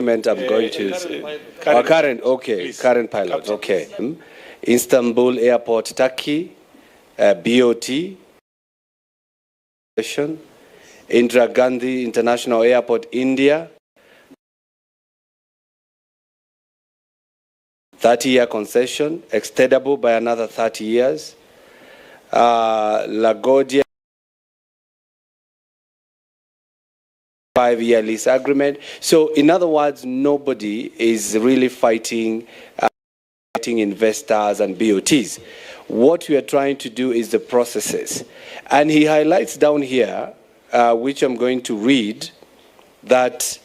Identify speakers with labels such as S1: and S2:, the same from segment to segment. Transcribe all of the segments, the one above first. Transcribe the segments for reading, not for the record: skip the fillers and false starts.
S1: I'm going to current pilot, okay. Istanbul Airport, Turkey, BOT, Indira Gandhi International Airport, India, 30-year concession, extendable by another 30 years. LaGuardia, 5-year lease agreement. So, in other words, nobody is really fighting investors and BOTs. What we are trying to do is the processes. And he highlights down here, which I'm going to read, that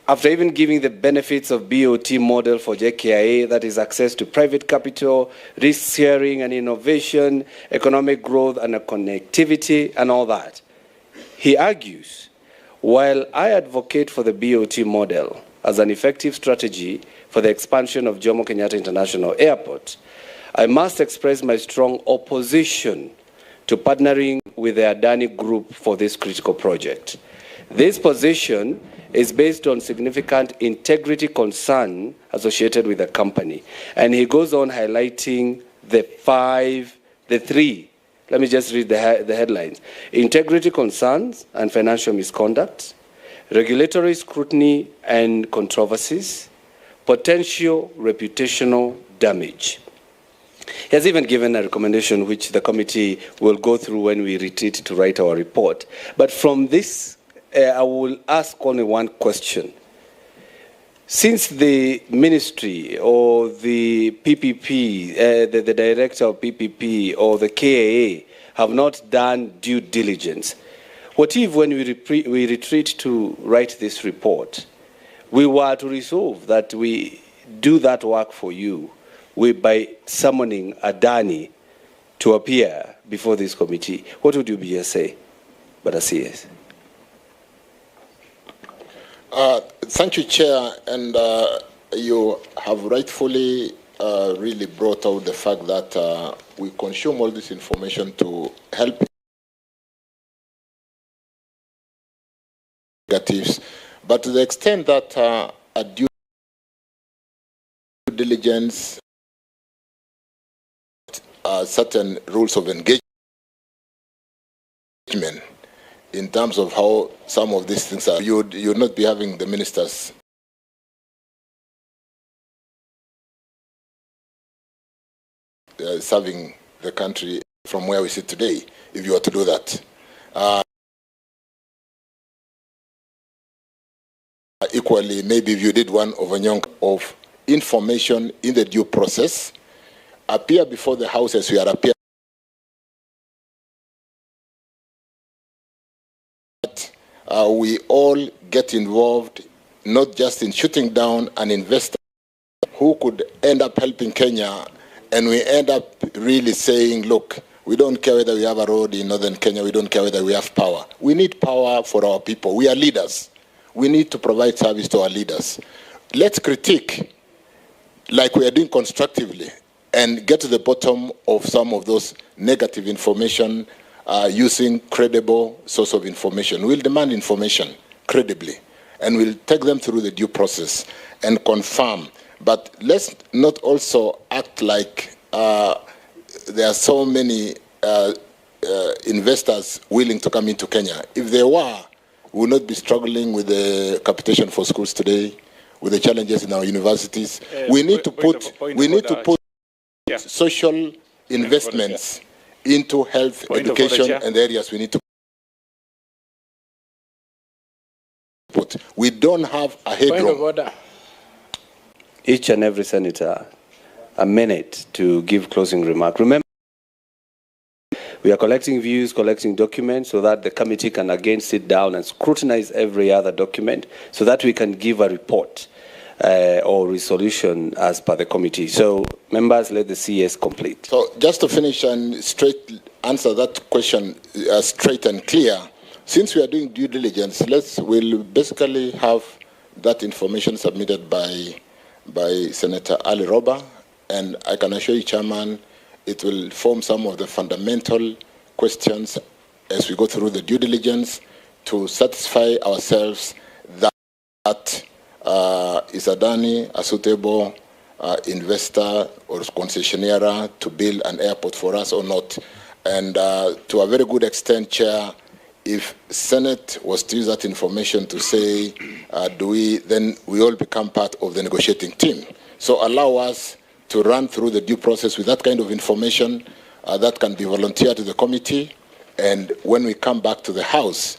S1: after even giving the benefits of BOT model for JKIA, that is access to private capital, risk sharing and innovation, economic growth and connectivity and all that, he argues, while I advocate for the BOT model as an effective strategy for the expansion of Jomo Kenyatta International Airport, I must express my strong opposition to partnering with the Adani Group for this critical project. This position is based on significant integrity concern associated with the company. And he goes on highlighting the three. Let me just read the headlines. Integrity concerns and financial misconduct, regulatory scrutiny and controversies, potential reputational damage. He has even given a recommendation which the committee will go through when we retreat to write our report. But from this, I will ask only one question. Since the ministry or the PPP, the director of PPP or the KAA have not done due diligence, what if when we retreat to write this report, we were to resolve that we do that work for you by summoning Adani to appear before this committee? What would you say, Bada CS?
S2: Thank you, Chair, and you have rightfully really brought out the fact that we consume all this information to help negatives, but to the extent that a due diligence, certain rules of engagement in terms of how some of these things are, you'd not be having the ministers serving the country from where we sit today, if you were to do that. Equally, maybe if you did one of a young of information in the due process, appear before the House as we are appearing. We all get involved, not just in shooting down an investor who could end up helping Kenya, and we end up really saying, look, we don't care whether we have a road in northern Kenya, we don't care whether we have power. We need power for our people. We are leaders. We need to provide service to our leaders. Let's critique, like we are doing constructively, and get to the bottom of some of those negative information using credible source of information. We'll demand information credibly, and we'll take them through the due process and confirm. But let's not also act like there are so many investors willing to come into Kenya. If there were, we would not be struggling with the capitation for schools today, with the challenges in our universities. We need to put social investments into health, education, and the areas we need to put. We don't have a headroom.
S1: Each and every senator, a minute to give closing remark. Remember, we are collecting views, collecting documents so that the committee can again sit down and scrutinize every other document so that we can give a report or resolution as per the committee. So, members, let the CS complete.
S2: So, just to finish and straight answer that question straight and clear, since we are doing due diligence, we'll basically have that information submitted by Senator Ali Roba, and I can assure you, Chairman, it will form some of the fundamental questions as we go through the due diligence to satisfy ourselves that that is Adani a suitable investor or concessionaire to build an airport for us or not? And to a very good extent, Chair, if Senate was to use that information to say, then we all become part of the negotiating team. So allow us to run through the due process with that kind of information that can be volunteered to the committee. And when we come back to the House,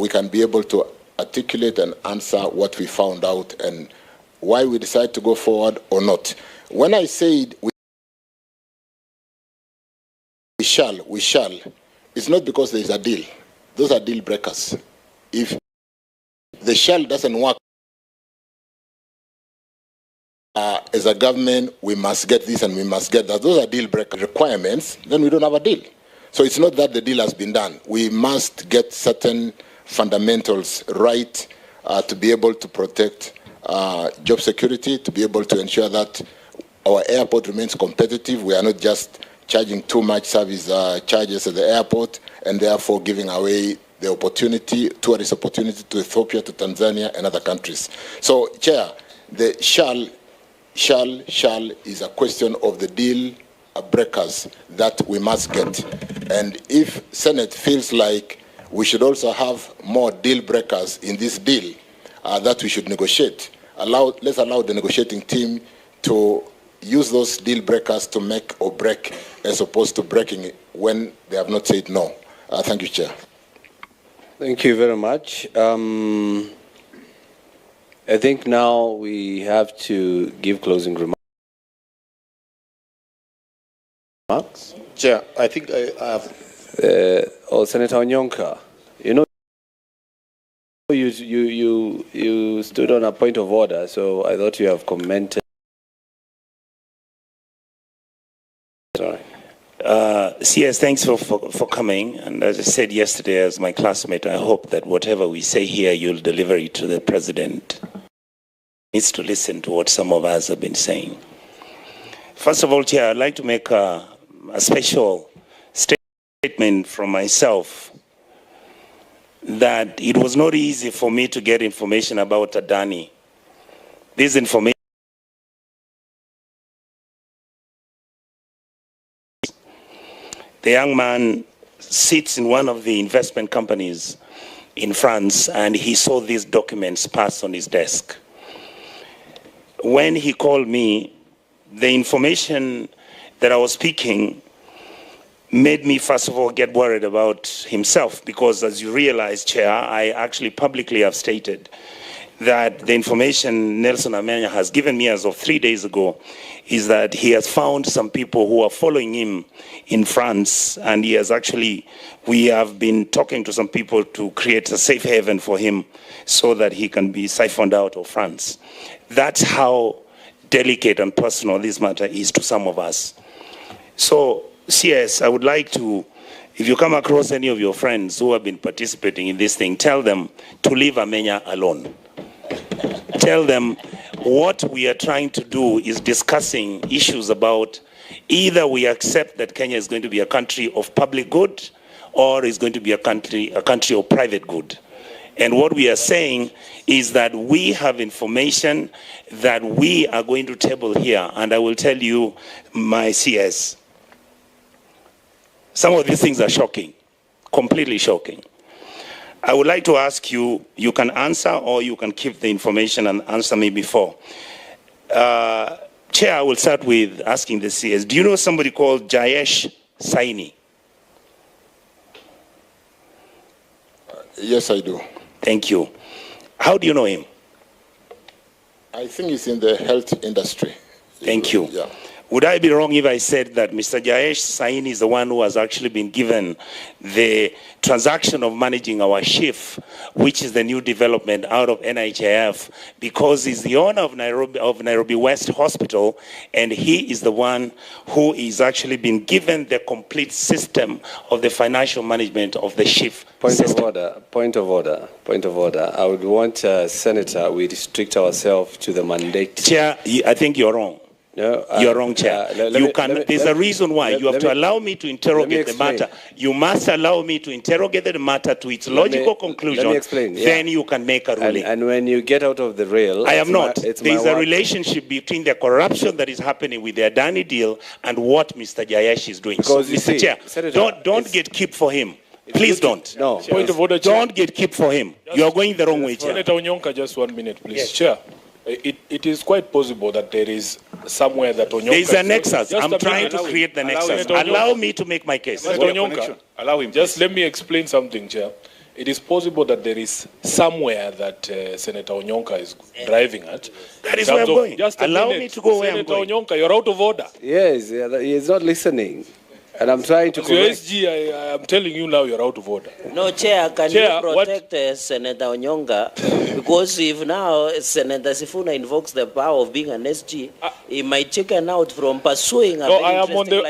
S2: we can be able to articulate and answer what we found out and why we decide to go forward or not. When I said we shall, it's not because there is a deal. Those are deal breakers. If the shall doesn't work, as a government, we must get this and we must get that. Those are deal breaker requirements, then we don't have a deal. So it's not that the deal has been done. We must get certain fundamentals right to be able to protect job security, to be able to ensure that our airport remains competitive. We are not just charging too much service charges at the airport and therefore giving away the opportunity, tourist opportunity to Ethiopia, to Tanzania and other countries. So, Chair, the shall is a question of the deal breakers that we must get. And if Senate feels like we should also have more deal breakers in this deal that we should negotiate, let's allow the negotiating team to use those deal breakers to make or break as opposed to breaking it when they have not said no. Thank you, Chair.
S1: Thank you very much. I think now we have to give closing remarks.
S3: Chair, I think I have...
S1: Senator Onyonka, you know, you stood on a point of order, so I thought you have commented. Sorry.
S4: CS, thanks for coming. And as I said yesterday as my classmate, I hope that whatever we say here, you'll deliver it to the President. He needs to listen to what some of us have been saying. First of all, Chair, I'd like to make a special statement from myself that it was not easy for me to get information about Adani. This information the young man sits in one of the investment companies in France and he saw these documents passed on his desk. When he called me, the information that I was speaking made me, first of all, get worried about himself because, as you realize, Chair, I actually publicly have stated that the information Nelson Amenya has given me as of 3 days ago is that he has found some people who are following him in France, and he has actually, we have been talking to some people to create a safe haven for him so that he can be siphoned out of France. That's how delicate and personal this matter is to some of us. So, CS, I would like to, if you come across any of your friends who have been participating in this thing, tell them to leave Amenya alone. Tell them what we are trying to do is discussing issues about either we accept that Kenya is going to be a country of public good or is going to be a country of private good. And what we are saying is that we have information that we are going to table here, and I will tell you, my CS, some of these things are shocking, completely shocking. I would like to ask you, you can answer or you can keep the information and answer me before. Chair, I will start with asking the CS. Do you know somebody called Jayesh Saini?
S2: Yes, I do.
S4: Thank you. How do you know him?
S2: I think he's in the health industry.
S4: Thank you.
S2: Yeah.
S4: Would I be wrong if I said that Mr. Jayesh Saini is the one who has actually been given the transaction of managing our SHIF, which is the new development out of NHIF, because he's the owner of Nairobi West Hospital, and he is the one who is actually been given the complete system of the financial management of the SHIF system.
S1: Point of order. I would want, Senator, we restrict ourselves to the mandate.
S4: Chair, I think you're wrong.
S1: No,
S4: you're wrong, Chair. There's a reason why. You have to allow me to interrogate the matter. You must allow me to interrogate the matter to its logical conclusion.
S1: Let me explain.
S4: Then you can make a ruling.
S1: And when you get out of the rail...
S4: I am not. There's a relationship between the corruption that is happening with the Adani deal and what Mr. Jayesh is doing.
S1: Because
S4: so, Mr. Chair,
S1: Senator,
S4: don't get keep for him. Please don't.
S1: No.
S5: Point of order, Chair.
S4: Don't get keep for him. You are going the wrong way, Chair.
S5: Senator Onyonka, just 1 minute, please.
S4: Yes.
S5: Chair, it is quite possible that there is somewhere that Onyonka...
S4: There is a nexus. I'm trying to create the nexus. Allow me to make my case.
S5: Senator Onyonka,
S3: allow him.
S5: Just let me explain something, Chair. It is possible that there is somewhere that Senator Onyonka is driving at.
S4: That is where I'm going.
S5: Just
S4: allow me to go where I'm going.
S5: Senator Onyonka, you're out of order.
S1: Yes, he is not listening. And I'm trying to
S5: As your
S1: correct.
S5: SG, I am telling you now you're out of order.
S6: No, Chair, can
S5: Chair,
S6: you protect Senator Onyonka? Because if now Senator Sifuna invokes the power of being an SG, he might chicken out from pursuing a
S5: No,
S6: very
S5: I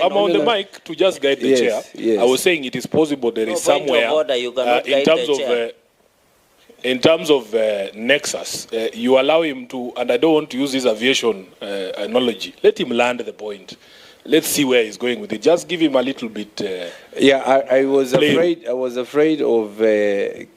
S5: am on the mic to just guide the chair.
S1: Yes.
S5: I was saying it is possible there is somewhere
S6: order, you cannot guide the chair.
S5: In terms of nexus, you allow him to, and I don't want to use this aviation analogy. Let him land the point. Let's see where he's going with it. Just give him a little bit.
S1: I was afraid. I was afraid of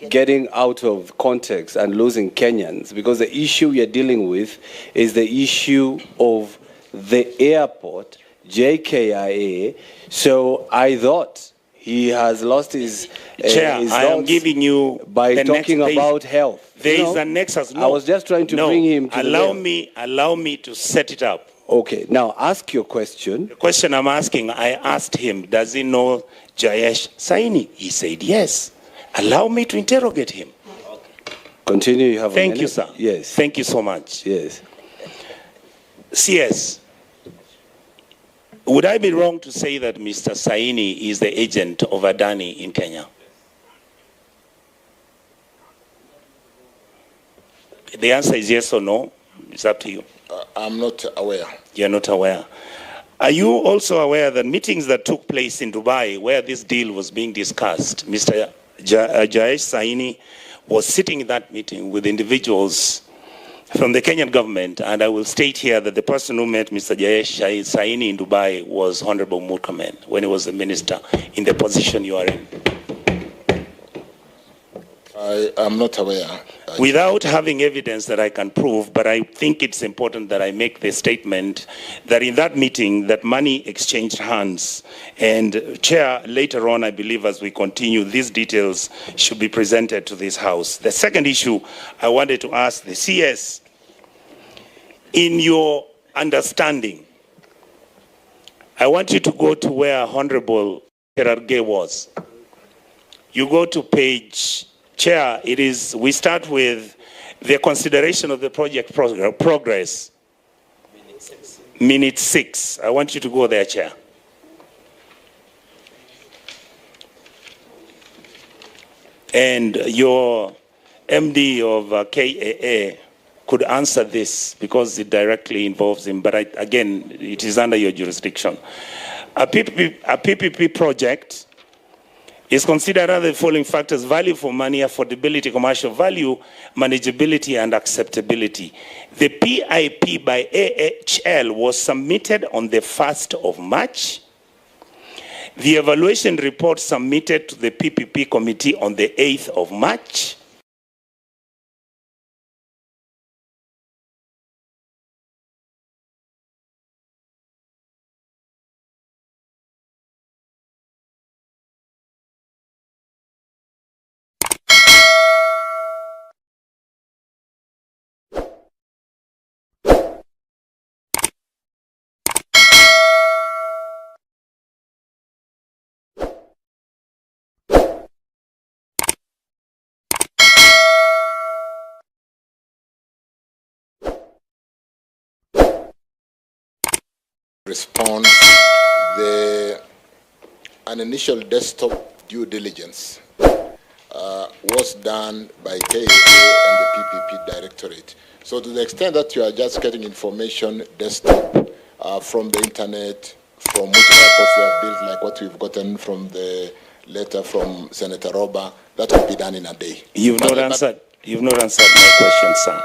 S1: getting out of context and losing Kenyans, because the issue we are dealing with is the issue of the airport, JKIA. So I thought he has lost his
S4: Chair,
S1: his
S4: I am giving you
S1: by
S4: the
S1: talking about health.
S4: There is a nexus. No,
S1: I was just trying to bring him to
S4: allow me to set it up.
S1: Okay, now ask your question.
S4: The question I'm asking, I asked him, does he know Jayesh Saini? He said yes. Allow me to interrogate him.
S1: Continue, you have a minute.
S4: Thank you, sir.
S1: Yes.
S4: Thank you so much.
S1: Yes.
S4: CS, would I be wrong to say that Mr. Saini is the agent of Adani in Kenya? The answer is yes or no. It's up to you.
S2: I'm not aware.
S4: You're not aware. Are you also aware that meetings that took place in Dubai where this deal was being discussed, Mr. Jayesh Saini was sitting in that meeting with individuals from the Kenyan government, and I will state here that the person who met Mr. Jayesh Saini in Dubai was Honorable Murkomen when he was the minister in the position you are in.
S2: I am not aware.
S4: Without having evidence that I can prove, but I think it's important that I make the statement that in that meeting that money exchanged hands. And Chair, later on, I believe as we continue, these details should be presented to this House. The second issue I wanted to ask the CS, in your understanding, I want you to go to where Honorable Chirchir was. You go to page... Chair, we start with the consideration of the project progress. Minute 6. I want you to go there, Chair. And your MD of KAA could answer this because it directly involves him, but again, it is under your jurisdiction. A PPP project is considered under the following factors: value for money, affordability, commercial value, manageability, and acceptability. The PIP by AHL was submitted on the 1st of March. The evaluation report submitted to the PPP committee on the 8th of March.
S2: Response, an initial desktop due diligence was done by KAA and the PPP Directorate. So to the extent that you are just getting information desktop from the internet, from which airports they have built, like what we've gotten from the letter from Senator Roba, that will be done in a day.
S4: You've not answered my question, sir.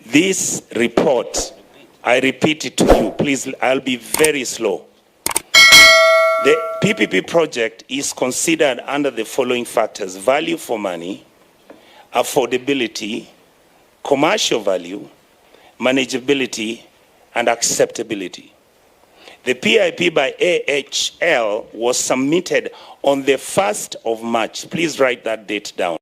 S4: This report I repeat it to you, please, I'll be very slow. The PPP project is considered under the following factors: value for money, affordability, commercial value, manageability, and acceptability. The PIP by AHL was submitted on the 1st of March. Please write that date down.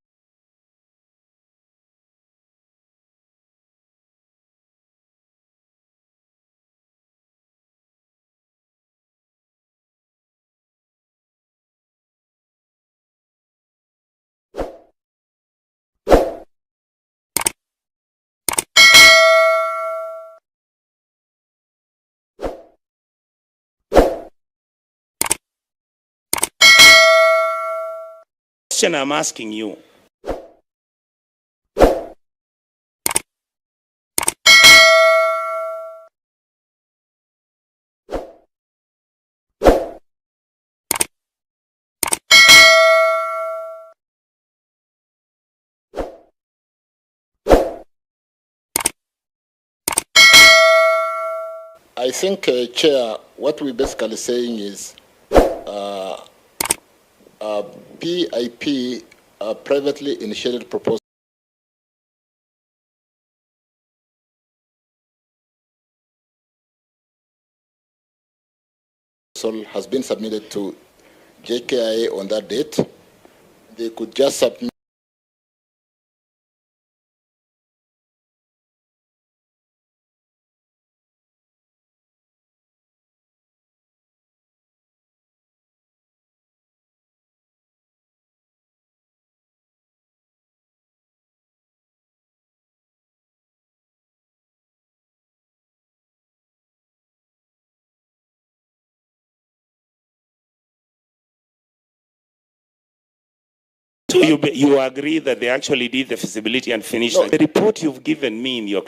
S4: The question I'm asking you,
S2: I think, Chair, what we're basically saying is PIP, privately initiated proposal, has been submitted to JKIA on that date. They could just submit
S4: so you agree that they actually did the feasibility and finished? No. The report you've given me in your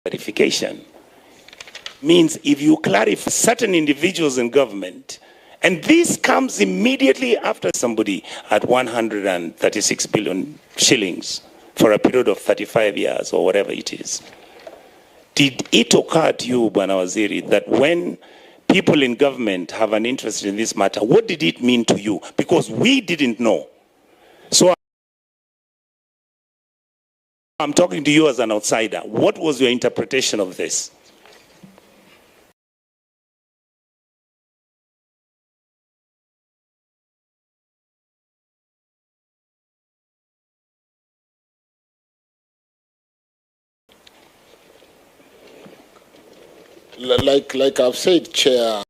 S4: clarification means if you clarify certain individuals in government, and this comes immediately after somebody at 136 billion shillings for a period of 35 years or whatever it is. Did it occur to you, Bwana Waziri, that when people in government have an interest in this matter, what did it mean to you? Because we didn't know. So I'm talking to you as an outsider. What was your interpretation of this?
S2: like I've said, Chair,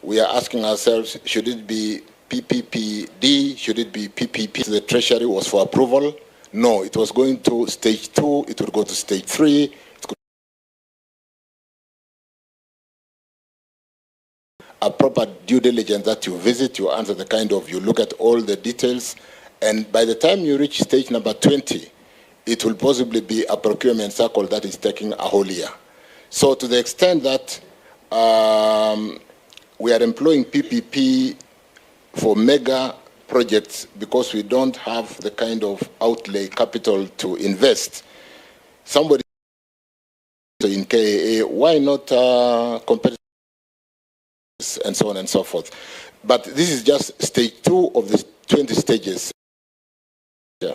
S2: we are asking ourselves, should it be PPPD? Should it be PPP? The Treasury was for approval. No, it was going to stage 2. It would go to stage 3. A proper due diligence that you visit, you answer the kind of, you look at all the details. And by the time you reach stage number 20, it will possibly be a procurement cycle that is taking a whole year. So to the extent that we are employing PPP for mega projects because we don't have the kind of outlay capital to invest, somebody in KAA, why not competitors and so on and so forth? But this is just stage 2 of the 20 stages. Yeah.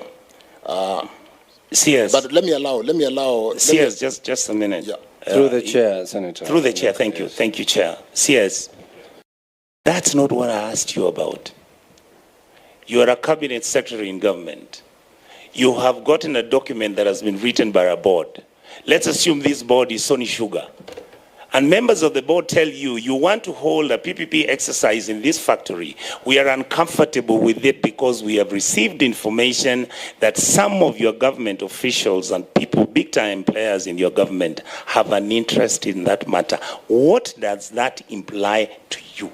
S4: CS.
S2: But let me allow.
S4: CS, just a minute.
S2: Yeah.
S1: Through the chair, Senator.
S4: Through the chair, thank you. Thank you, Chair. CS, that's not what I asked you about. You are a cabinet secretary in government. You have gotten a document that has been written by a board. Let's assume this board is Sony Sugar. And members of the board tell you, you want to hold a PPP exercise in this factory. We are uncomfortable with it because we have received information that some of your government officials and people, big-time players in your government, have an interest in that matter. What does that imply to you?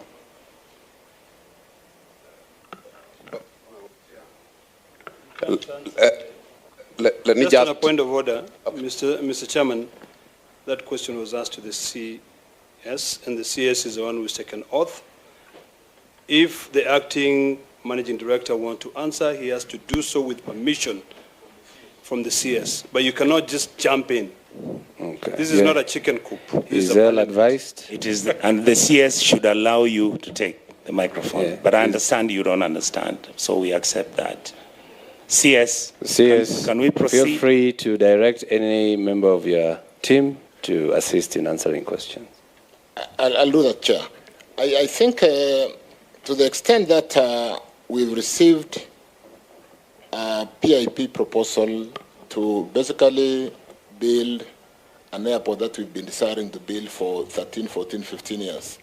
S3: Let me
S7: Just
S3: just...
S7: on a point of order, Mr. Chairman, that question was asked to the CS, and the CS is the one who's taken oath. If the acting managing director wants to answer, he has to do so with permission from the CS. But you cannot just jump in.
S1: Okay.
S7: This is not a chicken coop.
S1: Is well advised?
S4: It is, and the CS should allow you to take the microphone.
S1: Yeah.
S4: But I understand you don't understand, so we accept that. CS, can we proceed?
S1: Feel free to direct any member of your team to assist in answering questions.
S2: I'll do that, Chair. I think to the extent that we've received a PIP proposal to basically build an airport that we've been desiring to build for 13, 14, 15 years.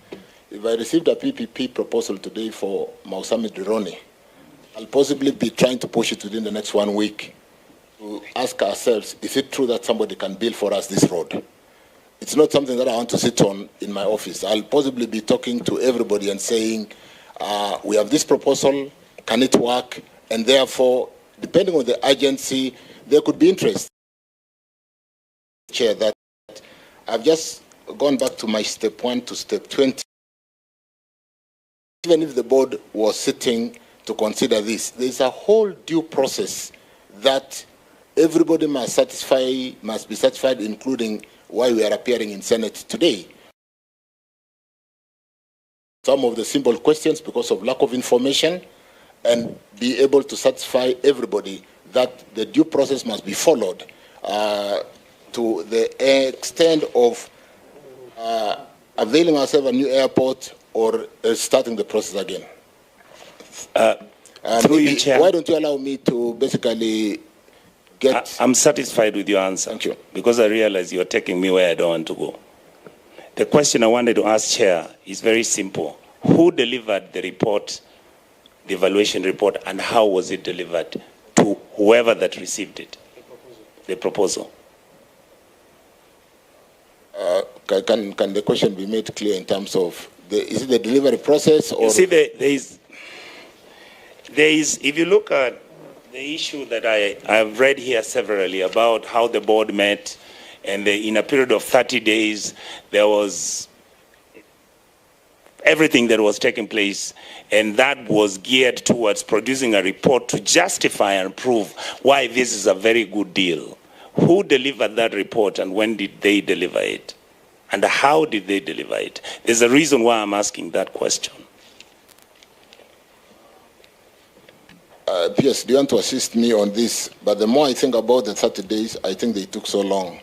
S2: If I received a PPP proposal today for Mausami Dironi, I'll possibly be trying to push it within the next 1 week to ask ourselves, is it true that somebody can build for us this road? It's not something that I want to sit on in my office. I'll possibly be talking to everybody and saying, we have this proposal, can it work? And therefore, depending on the agency, there could be interest. Chair, that I've just gone back to my step 1 to step 20. Even if the board was sitting to consider this, there's a whole due process that everybody must be satisfied, including why we are appearing in Senate today. Some of the simple questions because of lack of information, and be able to satisfy everybody that the due process must be followed to the extent of availing ourselves a new airport or starting the process again.
S4: Through you, Chair.
S2: Why don't you allow me to basically get...
S4: I'm satisfied with your answer.
S2: Thank you.
S4: Because I realize you're taking me where I don't want to go. The question I wanted to ask, Chair, is very simple. Who delivered the report, the evaluation report, and how was it delivered to whoever that received it? The proposal.
S2: Can the question be made clear in terms of, is it the delivery process? Or?
S4: You see, there is, if you look at the issue that I've read here severally about how the board met, and in a period of 30 days, there was everything that was taking place, and that was geared towards producing a report to justify and prove why this is a very good deal. Who delivered that report, and when did they deliver it? And how did they deliver it? There's a reason why I'm asking that question.
S2: Yes, do you want to assist me on this? But the more I think about the 30 days, I think they took so long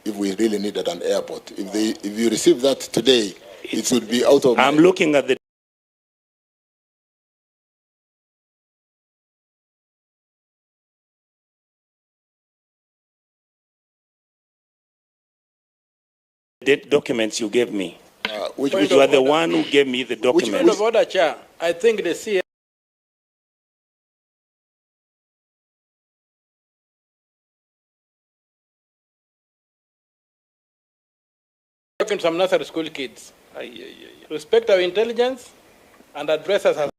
S2: if we really needed an airport. If you receive that today, it would be out of...
S4: I'm looking at the... documents you gave me.
S2: Which
S4: You are the one who gave me the documents.
S8: Point of order, Chair. I think the CS talking to some nursery school kids. Respect our intelligence and address us as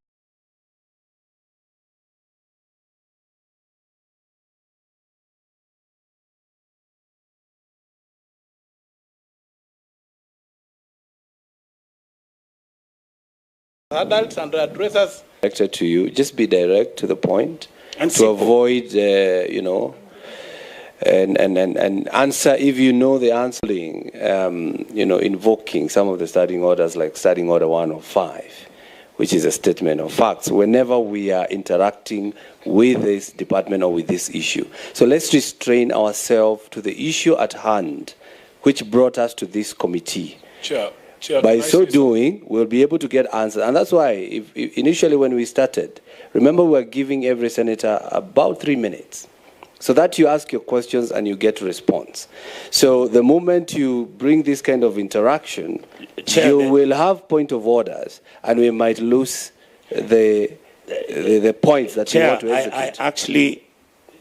S8: adults and address us.
S1: Directed to you, just be direct to the point,
S4: And
S1: to
S4: simple.
S1: avoid, and answer if you know the answering, invoking some of the starting orders like starting order 105, which is a statement of facts, whenever we are interacting with this department or with this issue. So let's restrain ourselves to the issue at hand, which brought us to this committee.
S5: Chair,
S1: By so doing, we'll be able to get answers. And that's why, if initially when we started, remember we were giving every senator about 3 minutes, so that you ask your questions and you get response. So the moment you bring this kind of interaction,
S4: Chair,
S1: you will have point of orders, and we might lose the points that
S4: Chair,
S1: you want to execute.
S4: I actually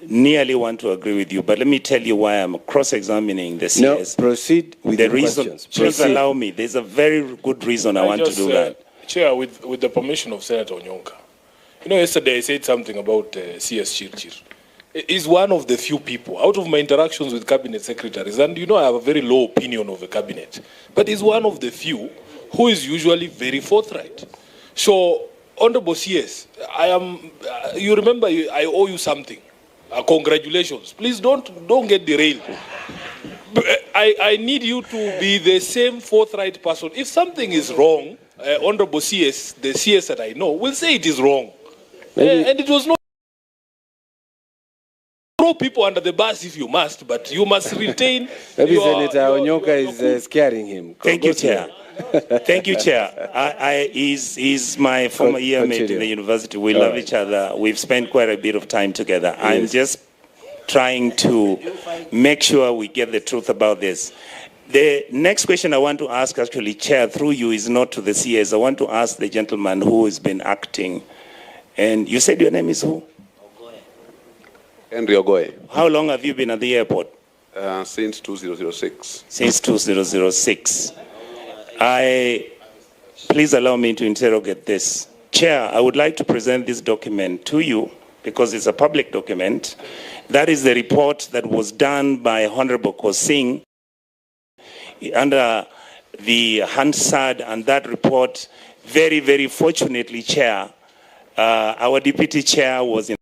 S4: nearly want to agree with you, but let me tell you why I'm cross-examining the CS.
S1: No, proceed with
S4: the
S1: your
S4: reason,
S1: questions.
S4: please
S1: Proceed.
S4: allow me. There's a very good reason I want to do that.
S5: Chair, with the permission of Senator Onyonka, yesterday I said something about CS Chirchir. is one of the few people, out of my interactions with cabinet secretaries, and you know I have a very low opinion of the cabinet, but he's one of the few who is usually very forthright. So, Honorable CS, you remember I owe you something. Congratulations. Please don't get derailed. I need you to be the same forthright person. If something is wrong, Honorable CS, the CS that I know, will say it is wrong. And it was not. Throw people under the bus if you must, but you must retain.
S1: Maybe Senator Onyoka is scaring him.
S4: Thank you, Chair. Thank you, Chair. He's my former year mate in the university. We love each other. We've spent quite a bit of time together. Yes. I'm just trying to make sure we get the truth about this. The next question I want to ask, actually, Chair, through you, is not to the CS. I want to ask the gentleman who has been acting. And you said your name is who?
S9: Henry Ogoe.
S4: How long have you been at the airport?
S9: Since 2006.
S4: Since 2006. Please allow me to interrogate this. Chair, I would like to present this document to you because it's a public document. That is the report that was done by Honorable Kosing under the Hansard, and that report, very, very fortunately, Chair, our Deputy Chair was in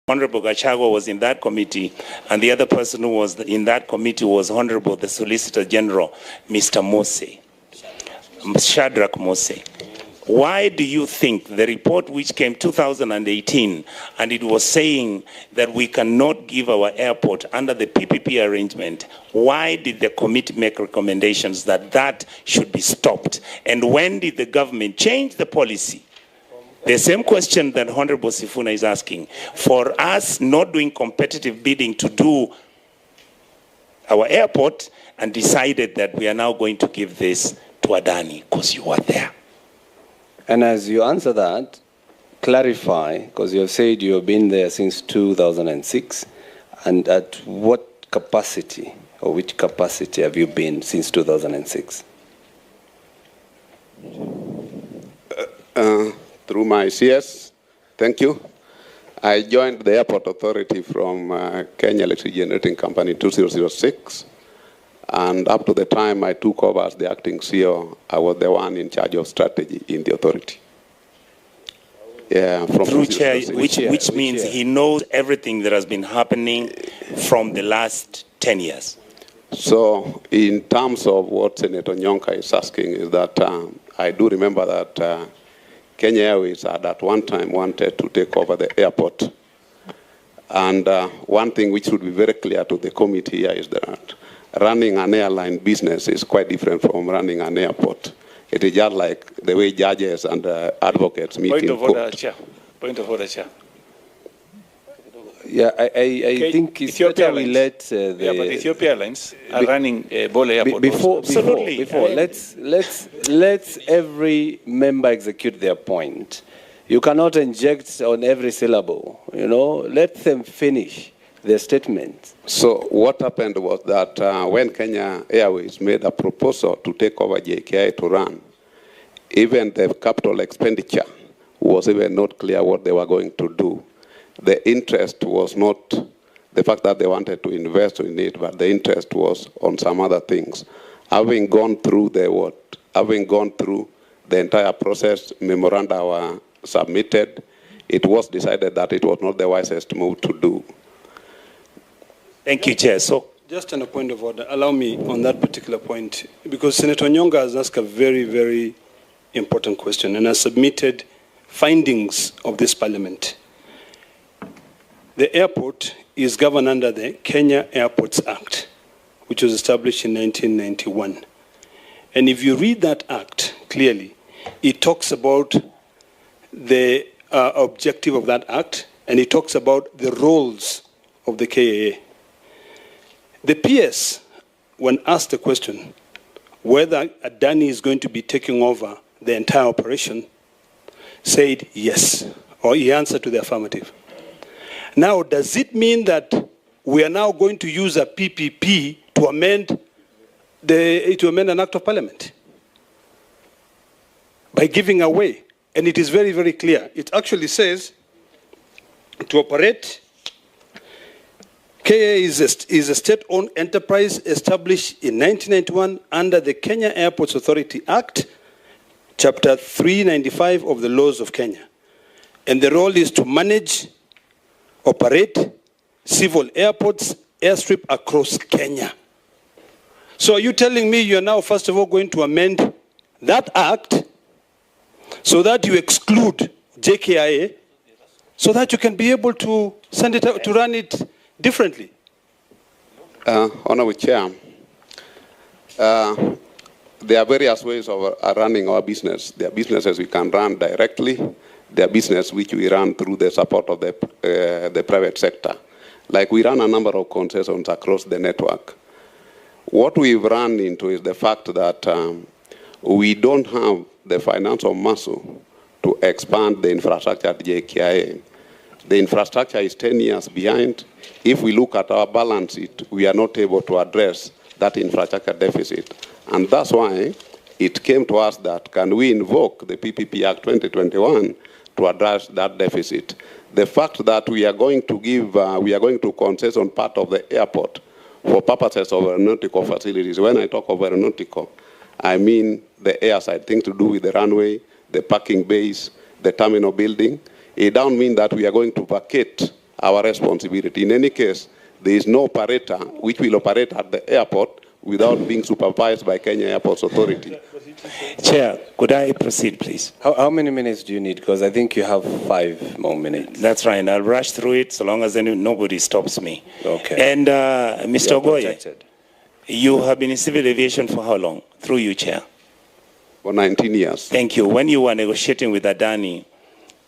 S4: Honorable Gachagua was in that committee, and the other person who was in that committee was Honorable the Solicitor General, Mr. Mose, Shadrach Mose. Why do you think the report which came 2018, and it was saying that we cannot give our airport under the PPP arrangement, why did the committee make recommendations that that should be stopped? And when did the government change the policy? The same question that Honorable Sifuna is asking. For us not doing competitive bidding to do our airport, and decided that we are now going to give this to Adani because you were there.
S1: And as you answer that, clarify, because you have said you have been there since 2006, and at what capacity or which capacity have you been since 2006?
S9: Through my CS, thank you. I joined the airport authority from Kenya Electric Generating Company in 2006. And up to the time I took over as the acting CEO, I was the one in charge of strategy in the authority. Yeah, from
S4: through Chair, which means he knows everything that has been happening from the last 10 years.
S9: So in terms of what Senator Nyonka is asking is that I do remember that Kenya Airways had at one time wanted to take over the airport. And one thing which should be very clear to the committee here is that running an airline business is quite different from running an airport. It is just like the way judges and advocates meet in court.
S5: Point of order, Chair.
S1: Yeah, I think it's better we let the...
S10: Yeah, but Ethiopia Airlines are running Bole Airport.
S1: Before, let's every member execute their point. You cannot inject on every syllable, you know. Let them finish their statement.
S9: So what happened was that when Kenya Airways made a proposal to take over JKIA to run, even the capital expenditure was even not clear what they were going to do. The interest was not the fact that they wanted to invest in it, but the interest was on some other things. Having gone through the entire process, memoranda were submitted, it was decided that it was not the wisest move to do.
S4: Thank you, Chair. So,
S7: just on a point of order, allow me on that particular point, because Senator Nyonga has asked a very, very important question and has submitted findings of this parliament. The airport is governed under the Kenya Airports Act, which was established in 1991. And if you read that act clearly, it talks about the objective of that act, and it talks about the roles of the KAA. The PS, when asked the question whether Adani is going to be taking over the entire operation, said yes, or he answered to the affirmative. Now, does it mean that we are now going to use a PPP to amend an act of parliament? By giving away. And it is very, very clear. It actually says, to operate. KIA is a state-owned enterprise established in 1991 under the Kenya Airports Authority Act, Chapter 395 of the laws of Kenya. And the role is to manage, operate civil airports, airstrip across Kenya. So are you telling me you're now, first of all, going to amend that act so that you exclude JKIA so that you can be able to send it out to run it differently?
S9: Honorable Chair, there are various ways of running our business. There are businesses we can run directly. There are businesses which we run through the support of the private sector. Like we run a number of concessions across the network. What we've run into is the fact that we don't have the financial muscle to expand the infrastructure at JKIA. The infrastructure is 10 years behind. If we look at our balance sheet, we are not able to address that infrastructure deficit. And that's why it came to us that can we invoke the PPP Act 2021 to address that deficit. The fact that we are going to concess on part of the airport for purposes of aeronautical facilities. When I talk of aeronautical, I mean the airside, things to do with the runway, the parking bays, the terminal building. It don't mean that we are going to vacate our responsibility. In any case, there is no operator which will operate at the airport without being supervised by Kenya Airports Authority.
S4: Chair, could I proceed, please?
S1: How many minutes do you need? Because I think you have 5 more minutes.
S4: That's right. I'll rush through it so long as nobody stops me.
S1: Okay.
S4: And Mr. Ogoye, you have been in civil aviation for how long? Through you, Chair.
S9: For 19 years.
S4: Thank you. When you were negotiating with Adani,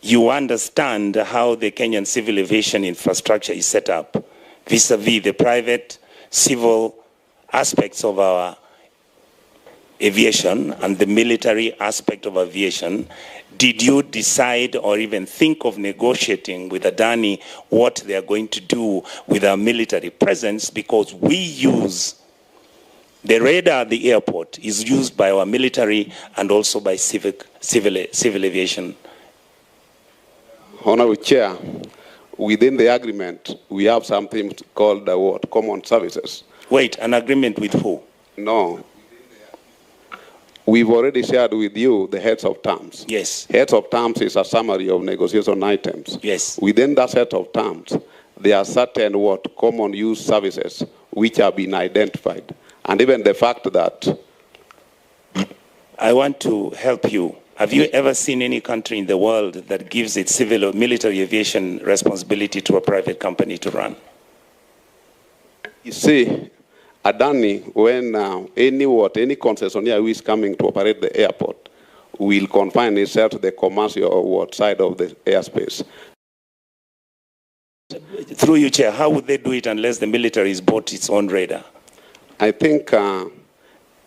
S4: you understand how the Kenyan civil aviation infrastructure is set up vis-a-vis the private, civil aspects of our aviation and the military aspect of aviation. Did you decide or even think of negotiating with Adani what they are going to do with our military presence? Because we use the radar at the airport is used by our military and also by civil aviation.
S9: Honorable Chair, within the agreement, we have something called the common services.
S4: Wait, an agreement with who?
S9: No. We've already shared with you the heads of terms.
S4: Yes.
S9: Heads of terms is a summary of negotiation items.
S4: Yes.
S9: Within that set of terms, there are certain common use services which have been identified. And even the fact that...
S4: I want to help you. Have you ever seen any country in the world that gives its civil or military aviation responsibility to a private company to run?
S9: You see, Adani, when any concessionaire who is coming to operate the airport will confine itself to the commercial side of the airspace.
S4: Through you, Chair, how would they do it unless the military has bought its own radar?
S9: I think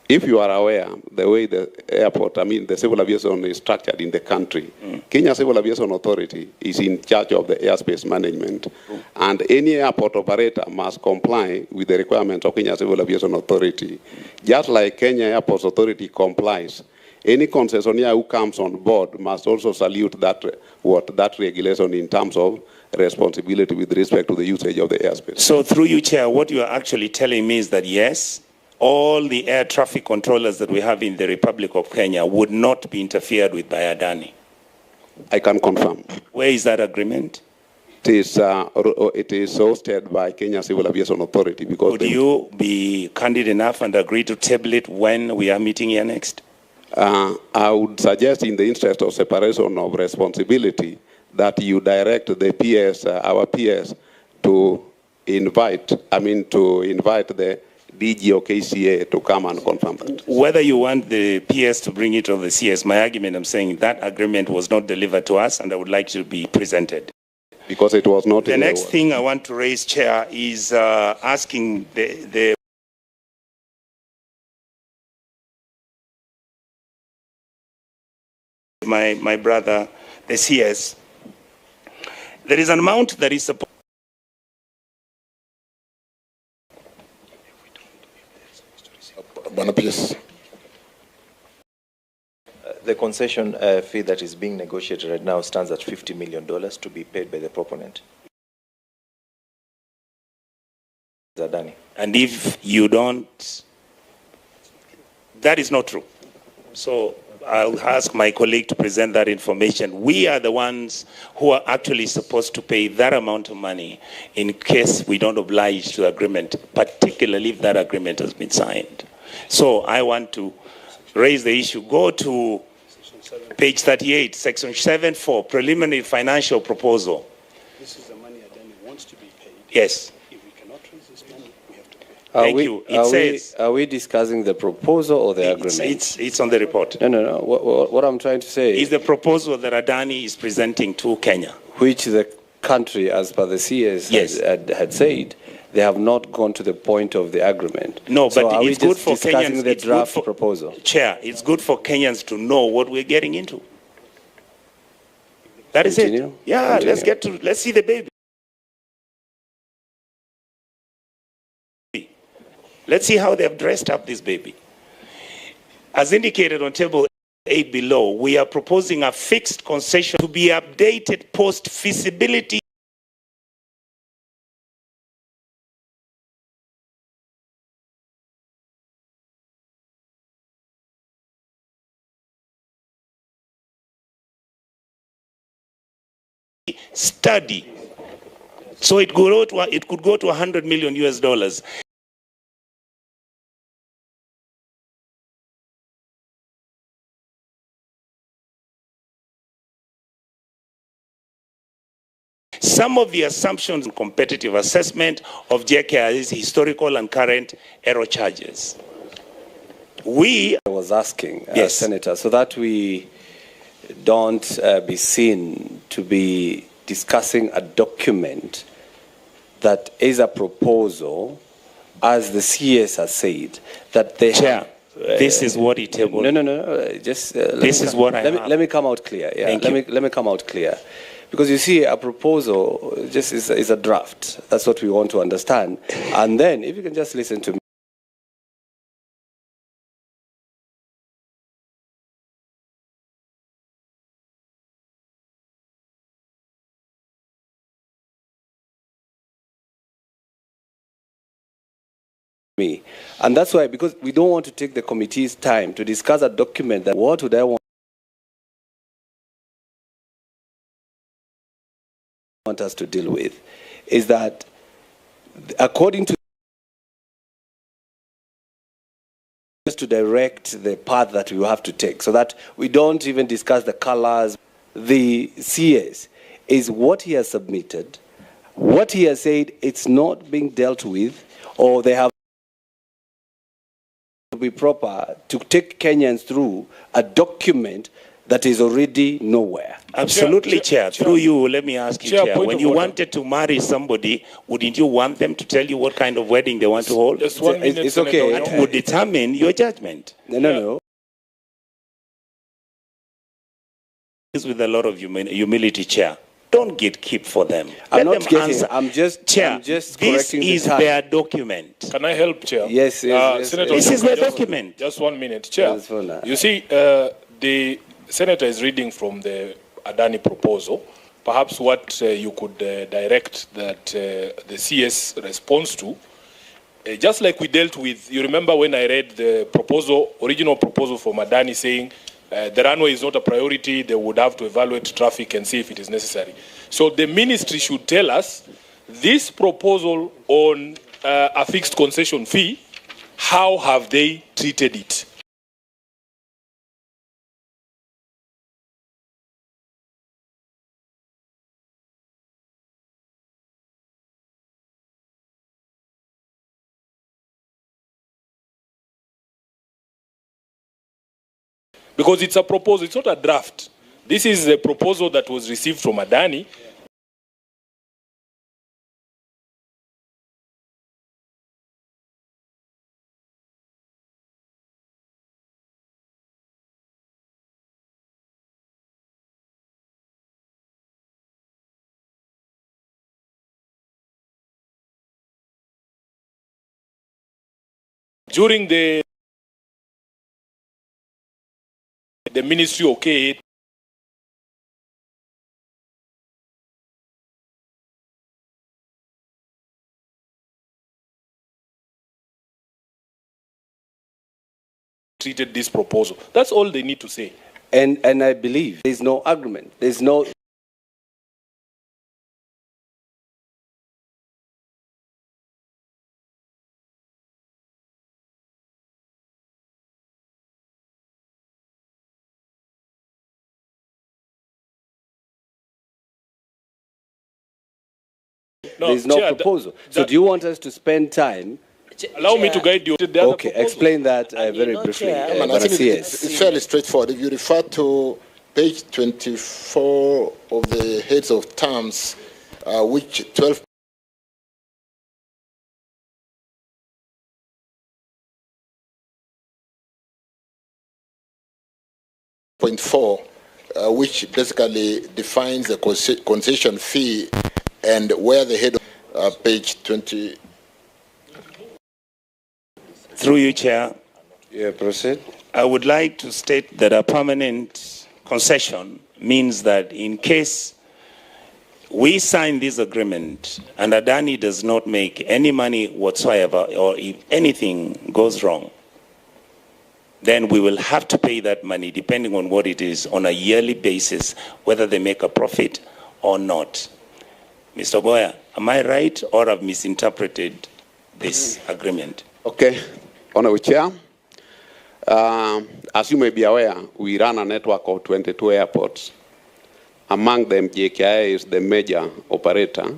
S9: if you are aware, the way the airport, the civil aviation is structured in the country, Kenya Civil Aviation Authority is in charge of the airspace management. And any airport operator must comply with the requirements of Kenya Civil Aviation Authority. Just like Kenya Airports Authority complies, any concessionaire who comes on board must also salute that regulation in terms of responsibility with respect to the usage of the airspace.
S4: So through you, Chair, what you are actually telling me is that yes, all the air traffic controllers that we have in the Republic of Kenya would not be interfered with by Adani.
S9: I can confirm.
S4: Where is that agreement?
S9: It is hosted by Kenya Civil Aviation Authority. Because
S4: would you be candid enough and agree to table it when we are meeting here next?
S9: I would suggest, in the interest of separation of responsibility, that you direct the PS, our PS, to invite the DG or KCA to come and confirm that.
S4: Whether you want the PS to bring it or the CS, my argument, I'm saying that agreement was not delivered to us, and I would like to be presented.
S9: Because it was not.
S4: The next thing I want to raise, Chair, is asking my brother, the CS. There is an amount that is supposed.
S11: The concession fee that is being negotiated right now stands at $50 million to be paid by the proponent.
S3: Adani.
S4: And if you don't, that is not true. So I'll ask my colleague to present that information. We are the ones who are actually supposed to pay that amount of money in case we don't oblige to agreement, particularly if that agreement has been signed. So I want to raise the issue. Go to page 38, section 7.4, preliminary financial proposal.
S7: This is the money Adani wants to be paid.
S4: Yes.
S7: If we cannot raise this money, we have to pay.
S4: Thank you. It says...
S1: Are we discussing the proposal or the agreement?
S4: It's on the report.
S1: No. What I'm trying to say
S4: is the proposal that Adani is presenting to Kenya.
S1: Which the country, as per the CS, had said, they have not gone to the point of the agreement.
S4: No,
S1: so
S4: but it's good for Kenyans.
S1: The draft proposal.
S4: Chair, it's good for Kenyans to know what we're getting into. That is it. Yeah, let's see the baby. Let's see how they've dressed up this baby. As indicated on table 8 below, we are proposing a fixed concession to be updated post-feasibility study. So it could go to 100 million US dollars. Some of the assumptions in competitive assessment of JKIA is historical and current error charges. I
S1: was asking, Senator, so that we don't be seen to be discussing a document that is a proposal, as the CS has said, that they
S4: have... this is what he tabled.
S1: No. Just
S4: this is what I have.
S1: Let me come out clear. Yeah, let me come out clear. Because you see, a proposal just is a draft. That's what we want to understand. And then, if you can just listen to me. And that's why, because we don't want to take the committee's time to discuss a document that what would I want us to deal with, is that according to direct the path that we have to take, so that we don't even discuss the colors. The CS is what he has submitted, what he has said it's not being dealt with, or they have to be proper to take Kenyans through a document that is already nowhere.
S4: Absolutely, Chair. Through you, let me ask you, Chair. When you wanted to marry somebody, wouldn't you want them to tell you what kind of wedding they want to hold?
S5: Just 1 minute.
S1: It's okay.
S4: That would determine your judgment.
S1: No.
S4: With a lot of humility, Chair. Don't gatekeep for them.
S1: I'm not getting. I'm just correcting
S4: this is their document.
S5: Can I help, Chair?
S1: Yes.
S5: Senator,
S4: this is their document.
S5: Just 1 minute, Chair. You see, the Senator is reading from the Adani proposal. Perhaps what you could direct that the CS responds to, just like we dealt with, you remember when I read the original proposal from Adani saying the runway is not a priority, they would have to evaluate traffic and see if it is necessary. So the ministry should tell us this proposal on a fixed concession fee, how have they treated it? Because it's a proposal, it's not a draft. This is a proposal that was received from Adani. During the ministry okayed treated this proposal. That's all they need to say.
S1: And I believe there's no argument. There's no... There's no proposal. So do you want us to spend time?
S5: Allow me to guide you.
S1: Okay, explain that very briefly.
S2: I think it's fairly straightforward. If you refer to page 24 of the heads of terms, which 12.4, which basically defines the concession fee, and where the head of page 20.
S4: Through you, Chair.
S1: Yeah, proceed.
S4: I would like to state that a permanent concession means that in case we sign this agreement and Adani does not make any money whatsoever, or if anything goes wrong, then we will have to pay that money depending on what it is on a yearly basis, whether they make a profit or not. Mr. Boya, am I right or have misinterpreted this agreement?
S9: Okay. Honorable Chair, as you may be aware, we run a network of 22 airports. Among them, JKIA is the major operator.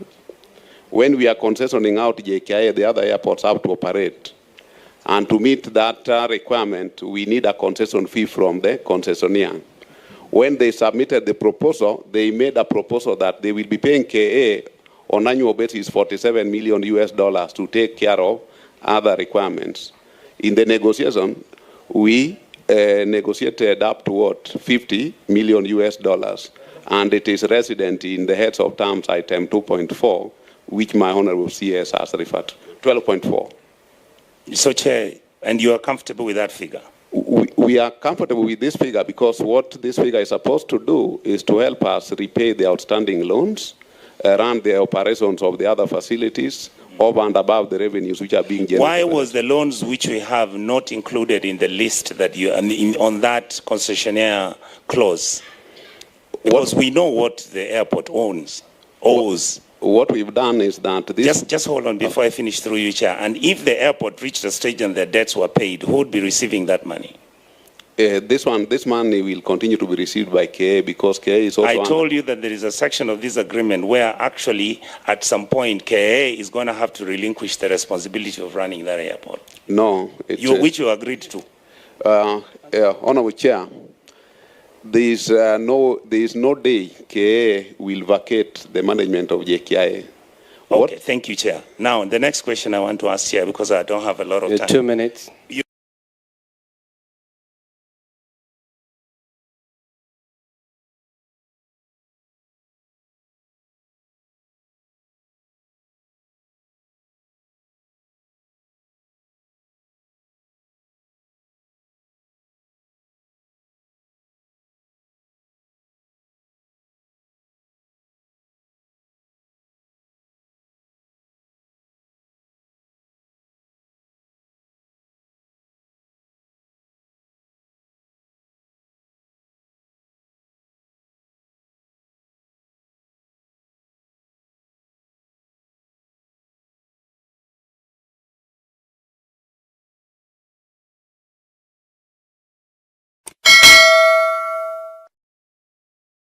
S9: When we are concessioning out JKIA, the other airports have to operate. And to meet that requirement, we need a concession fee from the concessionaire. When they submitted the proposal, they made a proposal that they will be paying KA on annual basis $47 million to take care of other requirements. In the negotiation, we negotiated up to what, $50 million, and it is resident in the heads of terms item 2.4, which my honorable CS has referred to, 12.4.
S4: So, Chair, and you are comfortable with that figure?
S9: We are comfortable with this figure because what this figure is supposed to do is to help us repay the outstanding loans, run the operations of the other facilities, over and above the revenues which are being generated.
S4: Why was the loans which we have not included in the list that you on that concessionaire clause? Because we know what the airport owes.
S9: What we've done is that this...
S4: Just hold on before I finish through you, Chair. And if the airport reached a stage and their debts were paid, who would be receiving that money?
S9: This money will continue to be received by KA because KA is also...
S4: I told you that there is a section of this agreement where actually at some point KA is going to have to relinquish the responsibility of running that airport.
S9: No.
S4: Which you agreed to.
S9: Honorable Chair, there is no day KA will vacate the management of JKIA.
S4: Okay, thank you, Chair. Now, the next question I want to ask, Chair, because I don't have a lot of time.
S1: 2 minutes.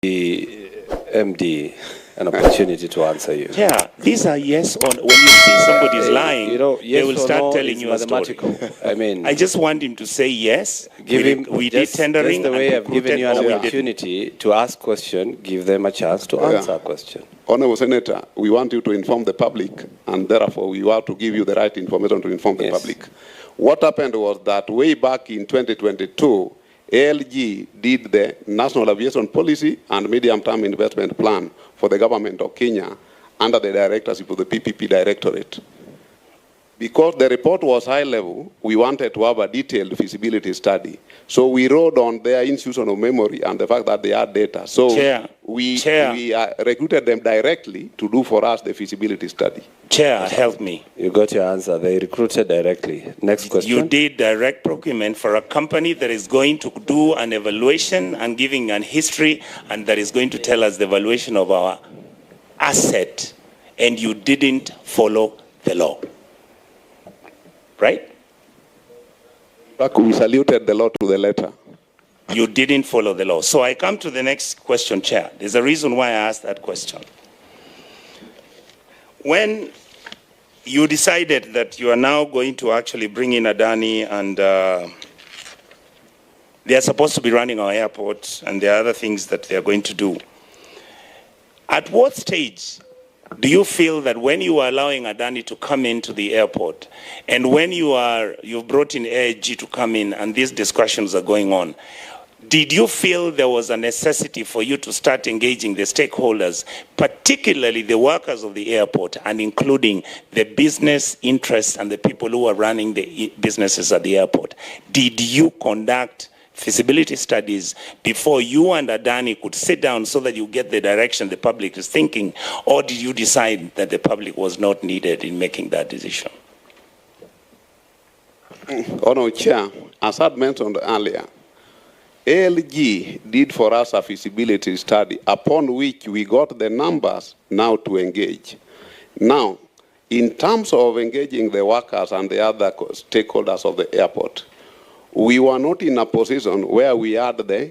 S1: The MD an opportunity to answer you.
S4: Yeah, these are yes or no. When you see somebody's lying,
S1: yes,
S4: they will start telling you a story.
S1: I mean,
S4: I just want him to say yes.
S1: We did tendering. Just the way I've given you an opportunity to ask question, give them a chance to answer a question.
S9: Honorable Senator, we want you to inform the public, and therefore we want to give you the right information to inform the public. What happened was that way back in 2022, ALG did the National Aviation Policy and Medium-Term Investment Plan for the government of Kenya under the directorship of the PPP Directorate. Because the report was high level, we wanted to have a detailed feasibility study. So we rode on their institution of memory and the fact that they had data. So we recruited them directly to do for us the feasibility study.
S4: Chair, help me.
S1: You got your answer. They recruited directly. Next question.
S4: You did direct procurement for a company that is going to do an evaluation and giving an history and that is going to tell us the valuation of our asset, and you didn't follow the law. Right?
S9: We saluted the law to the letter.
S4: You didn't follow the law. So I come to the next question, Chair. There's a reason why I asked that question. When you decided that you are now going to actually bring in Adani and they are supposed to be running our airport and there are other things that they are going to do, at what stage do you feel that when you are allowing Adani to come into the airport and when you've brought in AIG to come in and these discussions are going on, did you feel there was a necessity for you to start engaging the stakeholders, particularly the workers of the airport and including the business interests and the people who are running the businesses at the airport? Did you conduct feasibility studies before you and Adani could sit down so that you get the direction the public is thinking, or did you decide that the public was not needed in making that decision?
S9: Honourable Chair, as I mentioned earlier, ALG did for us a feasibility study upon which we got the numbers now to engage. Now, in terms of engaging the workers and the other stakeholders of the airport, we were not in a position where we had the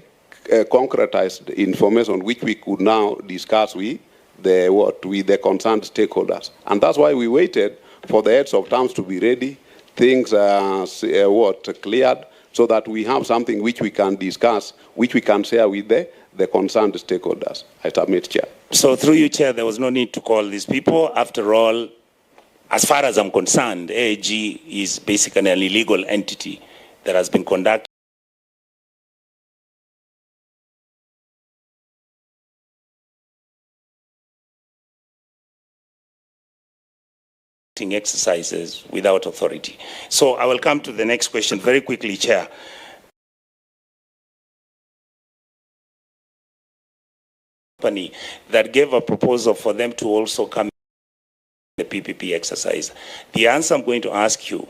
S9: concretized information which we could now discuss with the concerned stakeholders. And that's why we waited for the heads of terms to be ready, things cleared, so that we have something which we can discuss, which we can share with the concerned stakeholders. I submit, Chair.
S4: So through you, Chair, there was no need to call these people. After all, as far as I'm concerned, AIG is basically an illegal entity that has been conducting exercises without authority. So I will come to the next question very quickly, Chair. Company that gave a proposal for them to also come in the PPP exercise. The answer I'm going to ask you,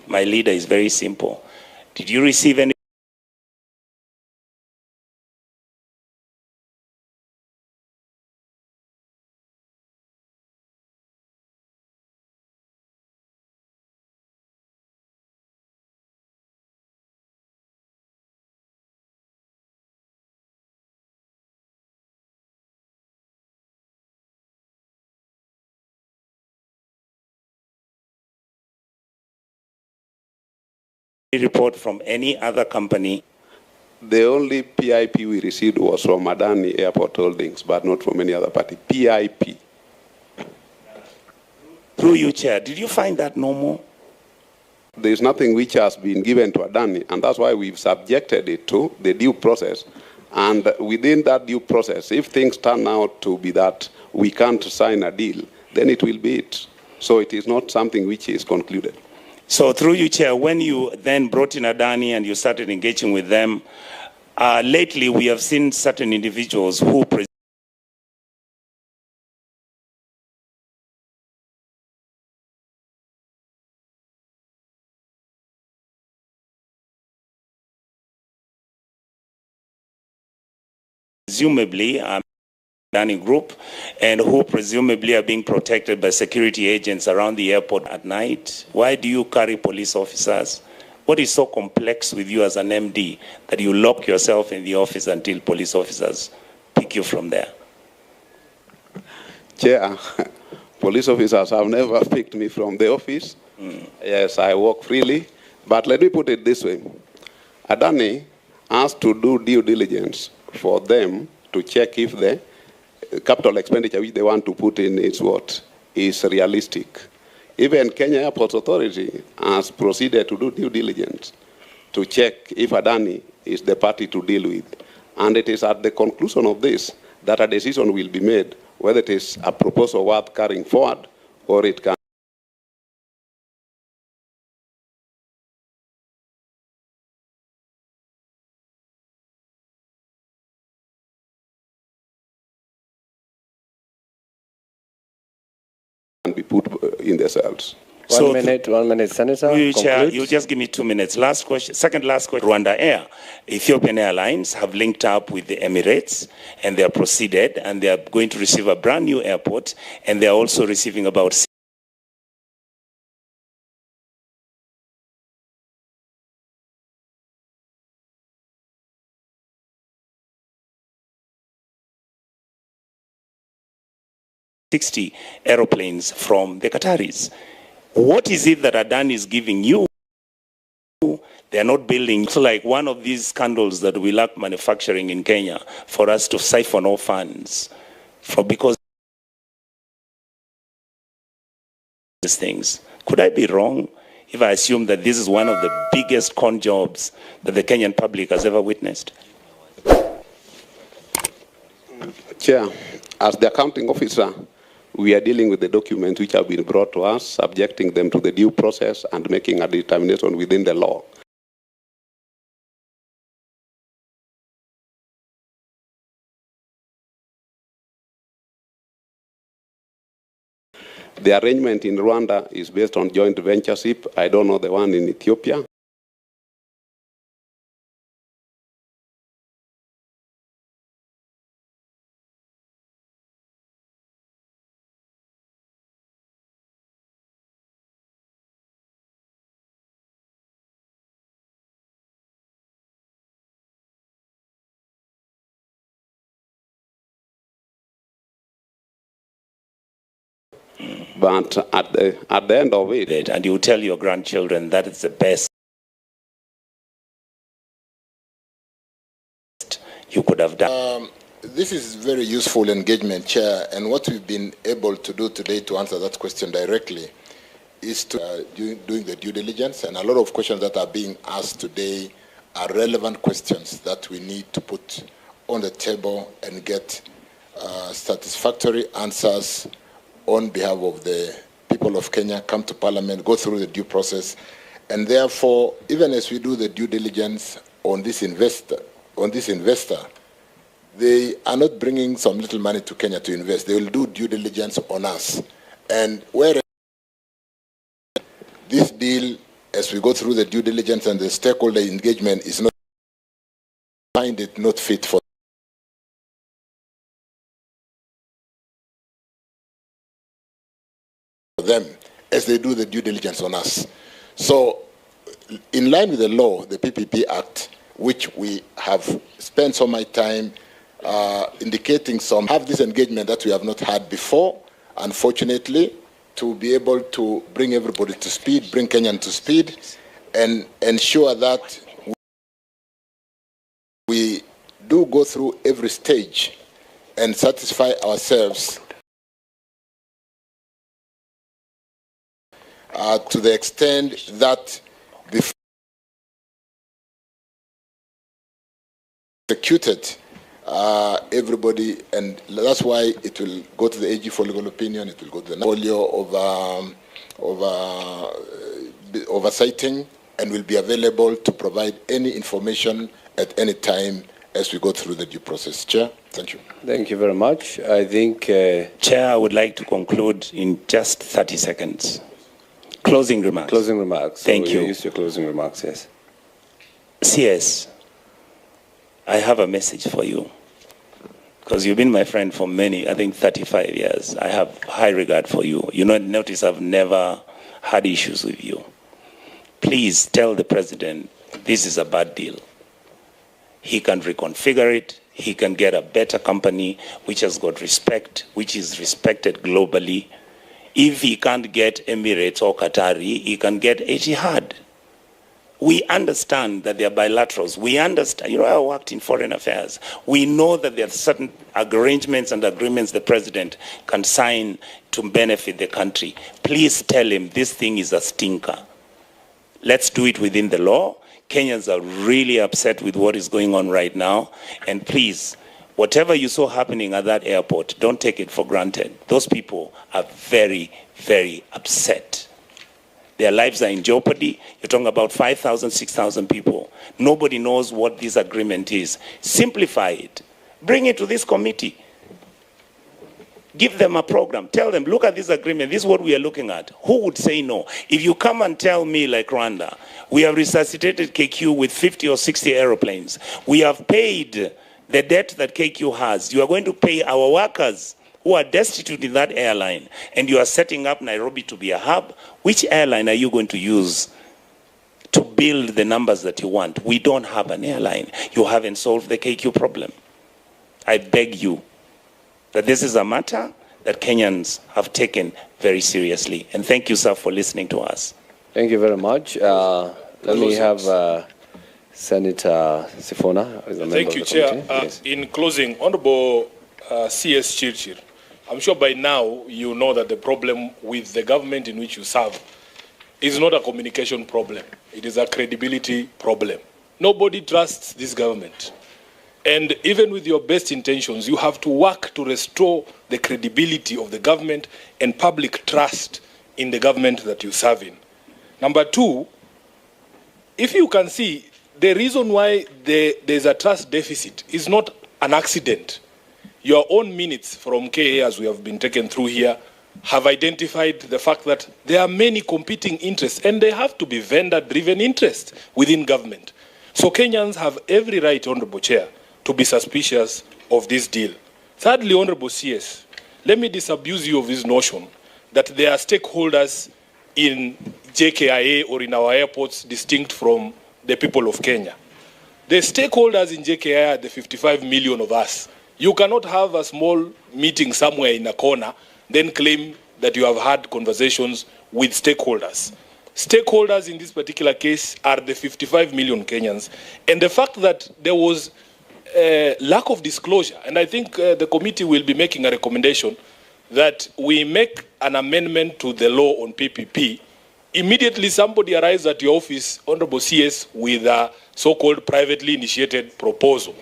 S4: my leader, is very simple. Did you receive any report from any other company?
S9: The only PIP we received was from Adani Airport Holdings, but not from any other party. PIP.
S4: Through you, Chair, did you find that normal?
S9: There is nothing which has been given to Adani, and that's why we've subjected it to the due process. And within that due process, if things turn out to be that we can't sign a deal, then it will be it. So it is not something which is concluded.
S4: So through you, Chair, when you then brought in Adani and you started engaging with them, lately we have seen certain individuals who presumably Adani Group and who presumably are being protected by security agents around the airport at night. Why do you carry police officers? What is so complex with you as an MD that you lock yourself in the office until police officers pick you from there?
S9: Chair, police officers have never picked me from the office. Yes, I work freely. But let me put it this way. Adani has to do due diligence for them to check if the capital expenditure which they want to put in is realistic. Even Kenya Airports Authority has proceeded to do due diligence to check if Adani is the party to deal with. And it is at the conclusion of this that a decision will be made whether it is a proposal worth carrying forward or it can and be put in the cells.
S1: One minute, Senator.
S4: Chair, you just give me 2 minutes. Last question, second last question. Rwanda Air, Ethiopian Airlines have linked up with the Emirates, and they are proceeded, and they are going to receive a brand new airport, and they are also receiving about $60 aeroplanes from the Qataris. What is it that Adani is giving you? They are not building. It's like one of these scandals that we lack manufacturing in Kenya for us to siphon off funds because these things. Could I be wrong if I assume that this is one of the biggest con jobs that the Kenyan public has ever witnessed?
S9: Chair, as the accounting officer, we are dealing with the documents which have been brought to us, subjecting them to the due process and making a determination within the law. The arrangement in Rwanda is based on joint ventureship. I don't know the one in Ethiopia. But at the end of it,
S4: and you tell your grandchildren that it's the best you could have done.
S2: This is very useful engagement, Chair, and what we've been able to do today to answer that question directly is to doing the due diligence, and a lot of questions that are being asked today are relevant questions that we need to put on the table and get satisfactory answers on behalf of the people of Kenya, come to Parliament, go through the due process, and therefore, even as we do the due diligence on this investor, they are not bringing some little money to Kenya to invest. They will do due diligence on us. And where this deal, as we go through the due diligence and the stakeholder engagement, is not, find it not fit for them as they do the due diligence on us. So, in line with the law, the PPP Act, which we have spent so much time indicating have this engagement that we have not had before, unfortunately, to be able to bring everybody to speed, bring Kenyan to speed, and ensure that we do go through every stage and satisfy ourselves to the extent that before executed everybody, and that's why it will go to the AG for legal opinion, it will go to the portfolio of oversighting, and will be available to provide any information at any time as we go through the due process. Chair, thank you.
S1: Thank you very much. I think...
S4: Chair, I would like to conclude in just 30 seconds. Closing remarks.
S1: Closing remarks.
S4: Thank
S1: so
S4: you.
S1: Use your closing remarks, yes.
S4: CS, I have a message for you. Because you've been my friend for many, I think 35 years. I have high regard for you. You know, notice I've never had issues with you. Please tell the president this is a bad deal. He can reconfigure it. He can get a better company which has got respect, which is respected globally. If he can't get Emirates or Qatari, he can get Etihad. We understand that there are bilaterals. We understand, you know, I worked in foreign affairs. We know that there are certain arrangements and agreements the president can sign to benefit the country. Please tell him this thing is a stinker. Let's do it within the law. Kenyans are really upset with what is going on right now. And please, whatever you saw happening at that airport, don't take it for granted. Those people are very, very upset. Their lives are in jeopardy. You're talking about 5,000, 6,000 people. Nobody knows what this agreement is. Simplify it. Bring it to this committee. Give them a program. Tell them, look at this agreement. This is what we are looking at. Who would say no? If you come and tell me, like Rwanda, we have resuscitated KQ with 50 or 60 aeroplanes. We have paid the debt that KQ has. You are going to pay our workers who are destitute in that airline, and you are setting up Nairobi to be a hub. Which airline are you going to use to build the numbers that you want? We don't have an airline. You haven't solved the KQ problem. I beg you that this is a matter that Kenyans have taken very seriously. And thank you, sir, for listening to us.
S1: Thank you very much. Let me have Senator Sifuna.
S5: Thank you, Chair.
S1: Yes.
S5: In closing, Honorable CS Chirchir, I'm sure by now you know that the problem with the government in which you serve is not a communication problem. It is a credibility problem. Nobody trusts this government. And even with your best intentions, you have to work to restore the credibility of the government and public trust in the government that you serve in. Number two, if you can see, the reason why there's a trust deficit is not an accident. Your own minutes from KA, as we have been taken through here, have identified the fact that there are many competing interests, and they have to be vendor-driven interests within government. So Kenyans have every right, Honorable Chair, to be suspicious of this deal. Thirdly, Honorable CS, let me disabuse you of this notion that there are stakeholders in JKIA or in our airports distinct from the people of Kenya. The stakeholders in JKIA are the 55 million of us. You cannot have a small meeting somewhere in a corner, then claim that you have had conversations with stakeholders. Stakeholders in this particular case are the 55 million Kenyans. And the fact that there was lack of disclosure, and I think the committee will be making a recommendation that we make an amendment to the law on PPP. Immediately somebody arrives at your office, Honorable CS, with a so-called privately initiated proposal.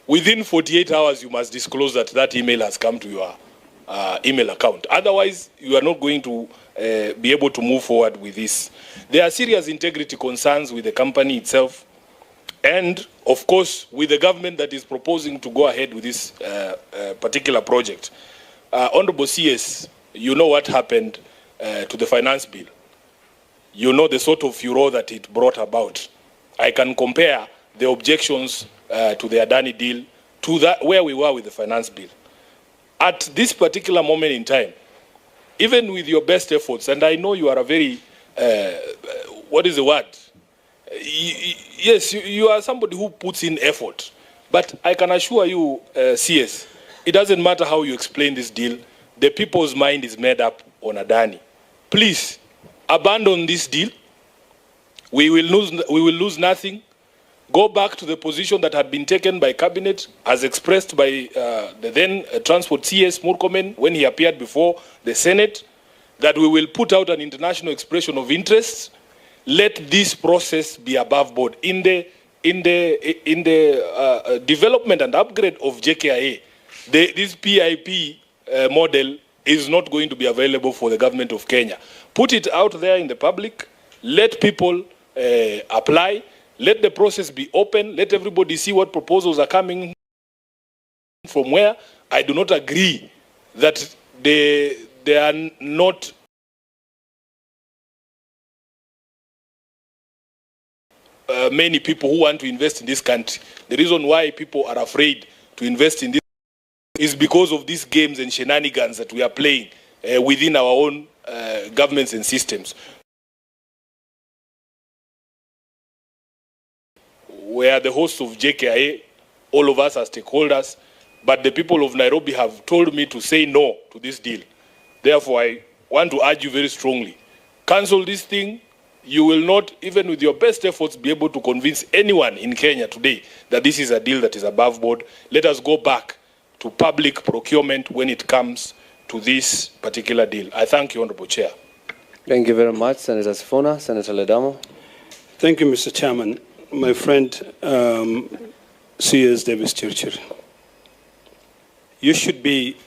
S5: Within 48 hours, you must disclose that that email has come to your email account. Otherwise, you are not going to be able to move forward with this. There are serious integrity concerns with the company itself, and, of course, with the government that is proposing to go ahead with this particular project. Honorable CS, you know what happened to the finance bill. You know the sort of furor that it brought about. I can compare the objections to the Adani deal to that where we were with the finance bill. At this particular moment in time, even with your best efforts, and I know you are a very, what is the word? Yes, you are somebody who puts in effort. But I can assure you, CS, it doesn't matter how you explain this deal. The people's mind is made up on Adani. Please, abandon this deal. We will lose nothing. Go back to the position that had been taken by Cabinet, as expressed by the then Transport CS Murkomen when he appeared before the Senate, that we will put out an international expression of interest. Let this process be above board. In the development and upgrade of JKIA, this PIP model is not going to be available for the government of Kenya. Put it out there in the public. Let people apply. Let the process be open. Let everybody see what proposals are coming from where. I do not agree that there are not many people who want to invest in this country. The reason why people are afraid to invest in this is because of these games and shenanigans that we are playing within our own governments and systems. We are the hosts of JKIA, all of us are stakeholders, but the people of Nairobi have told me to say no to this deal. Therefore, I want to urge you very strongly, cancel this thing. You will not, even with your best efforts, be able to convince anyone in Kenya today that this is a deal that is above board. Let us go back to public procurement when it comes to this particular deal. I thank you, Honorable Chair.
S1: Thank you very much, Senator Sifuna. Senator Ledamo.
S7: Thank you, Mr. Chairman. My friend, CS Davis Chirchir, you should be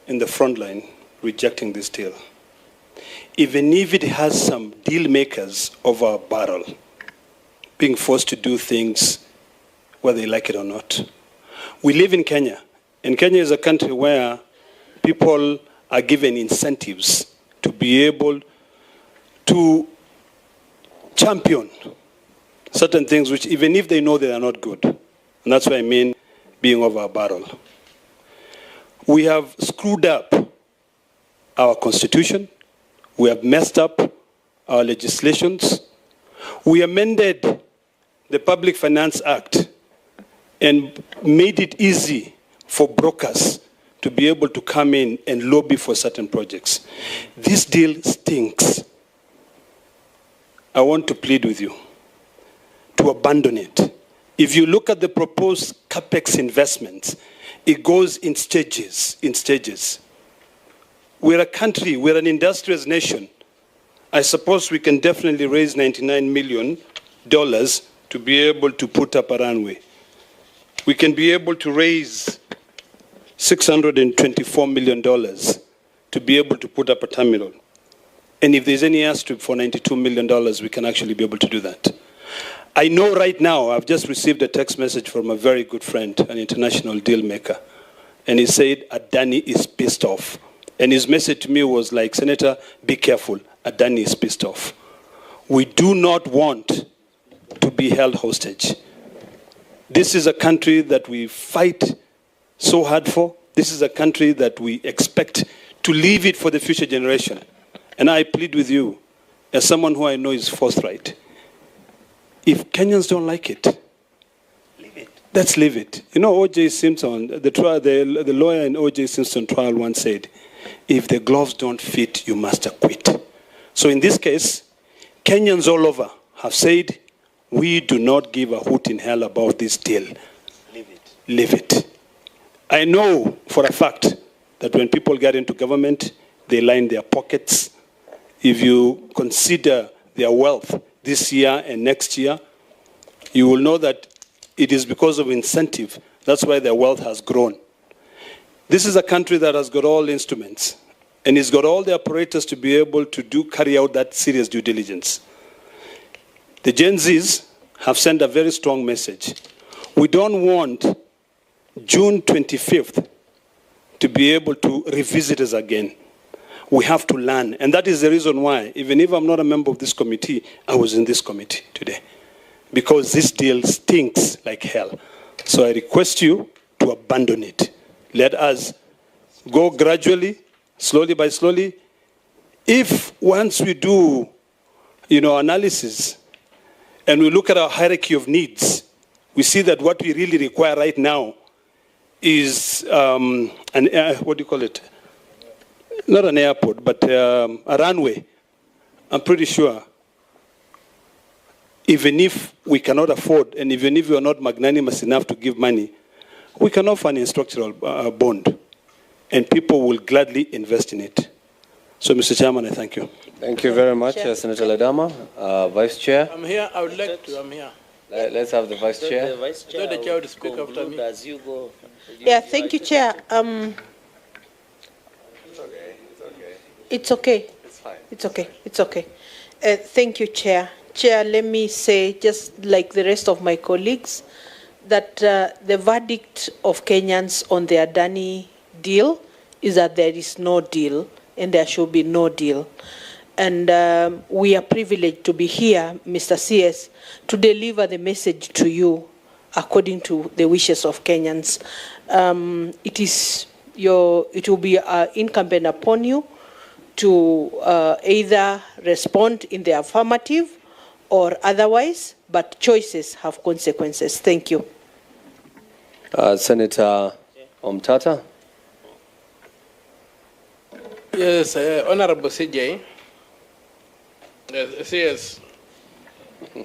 S7: in the front line rejecting this deal, even if it has some deal makers over a barrel, being forced to do things whether they like it or not. We live in Kenya, and Kenya is a country where people are given incentives to be able to champion certain things which, even if they know they are not good, and that's what I mean being over a barrel. We have screwed up our constitution. We have messed up our legislations. We amended the Public Finance Act and made it easy for brokers to be able to come in and lobby for certain projects. This deal stinks. I want to plead with you to abandon it. If you look at the proposed capex investments, it goes in stages, We're a country, we're an industrious nation. I suppose we can definitely raise $99 million to be able to put up a runway. We can be able to raise $624 million to be able to put up a terminal. And if there's any airstrip for $92 million, we can actually be able to do that. I know right now, I've just received a text message from a very good friend, an international deal maker. And he said, Adani is pissed off. And his message to me was like, Senator, be careful, Adani is pissed off. We do not want to be held hostage. This is a country that we fight so hard for. This is a country that we expect to leave it for the future generation. And I plead with you, as someone who I know is forthright, if Kenyans don't like it, leave it. Let's leave it. You know, O.J. Simpson, the lawyer in O.J. Simpson trial once said, if the gloves don't fit, you must acquit. So in this case, Kenyans all over have said, we do not give a hoot in hell about this deal. Leave it. Leave it. I know for a fact that when people get into government, they line their pockets. If you consider their wealth this year and next year, you will know that it is because of incentive. That's why their wealth has grown. This is a country that has got all instruments, and it's got all the apparatus to be able to carry out that serious due diligence. The Gen Zs have sent a very strong message. We don't want June 25th to be able to revisit us again. We have to learn, and that is the reason why, even if I'm not a member of this committee, I was in this committee today, because this deal stinks like hell. So I request you to abandon it. Let us go gradually, slowly by slowly. If once we do, analysis, and we look at our hierarchy of needs, we see that what we really require right now is what do you call it? Not an airport, but a runway. I'm pretty sure, even if we cannot afford, and even if we are not magnanimous enough to give money, we can offer an structural bond, and people will gladly invest in it. So, Mr. Chairman, I thank you.
S1: Thank you very much, Senator Ledama. Vice Chair.
S8: I'm here. I would like to. I'm here.
S1: Let's have the Vice Chair.
S6: The Vice Chair,
S8: the Chair to speak after me.
S6: As you go.
S11: Yeah, thank you, Chair. It's okay.
S1: It's fine.
S11: It's okay. It's okay. Thank you, Chair. Chair, let me say, just like the rest of my colleagues, that the verdict of Kenyans on the Adani deal is that there is no deal and there should be no deal. And we are privileged to be here, Mr. CS, to deliver the message to you according to the wishes of Kenyans. It will be incumbent upon you to either respond in the affirmative or otherwise, but choices have consequences. Thank you.
S1: Senator Omtata.
S8: Yes, Honorable CJ. CS.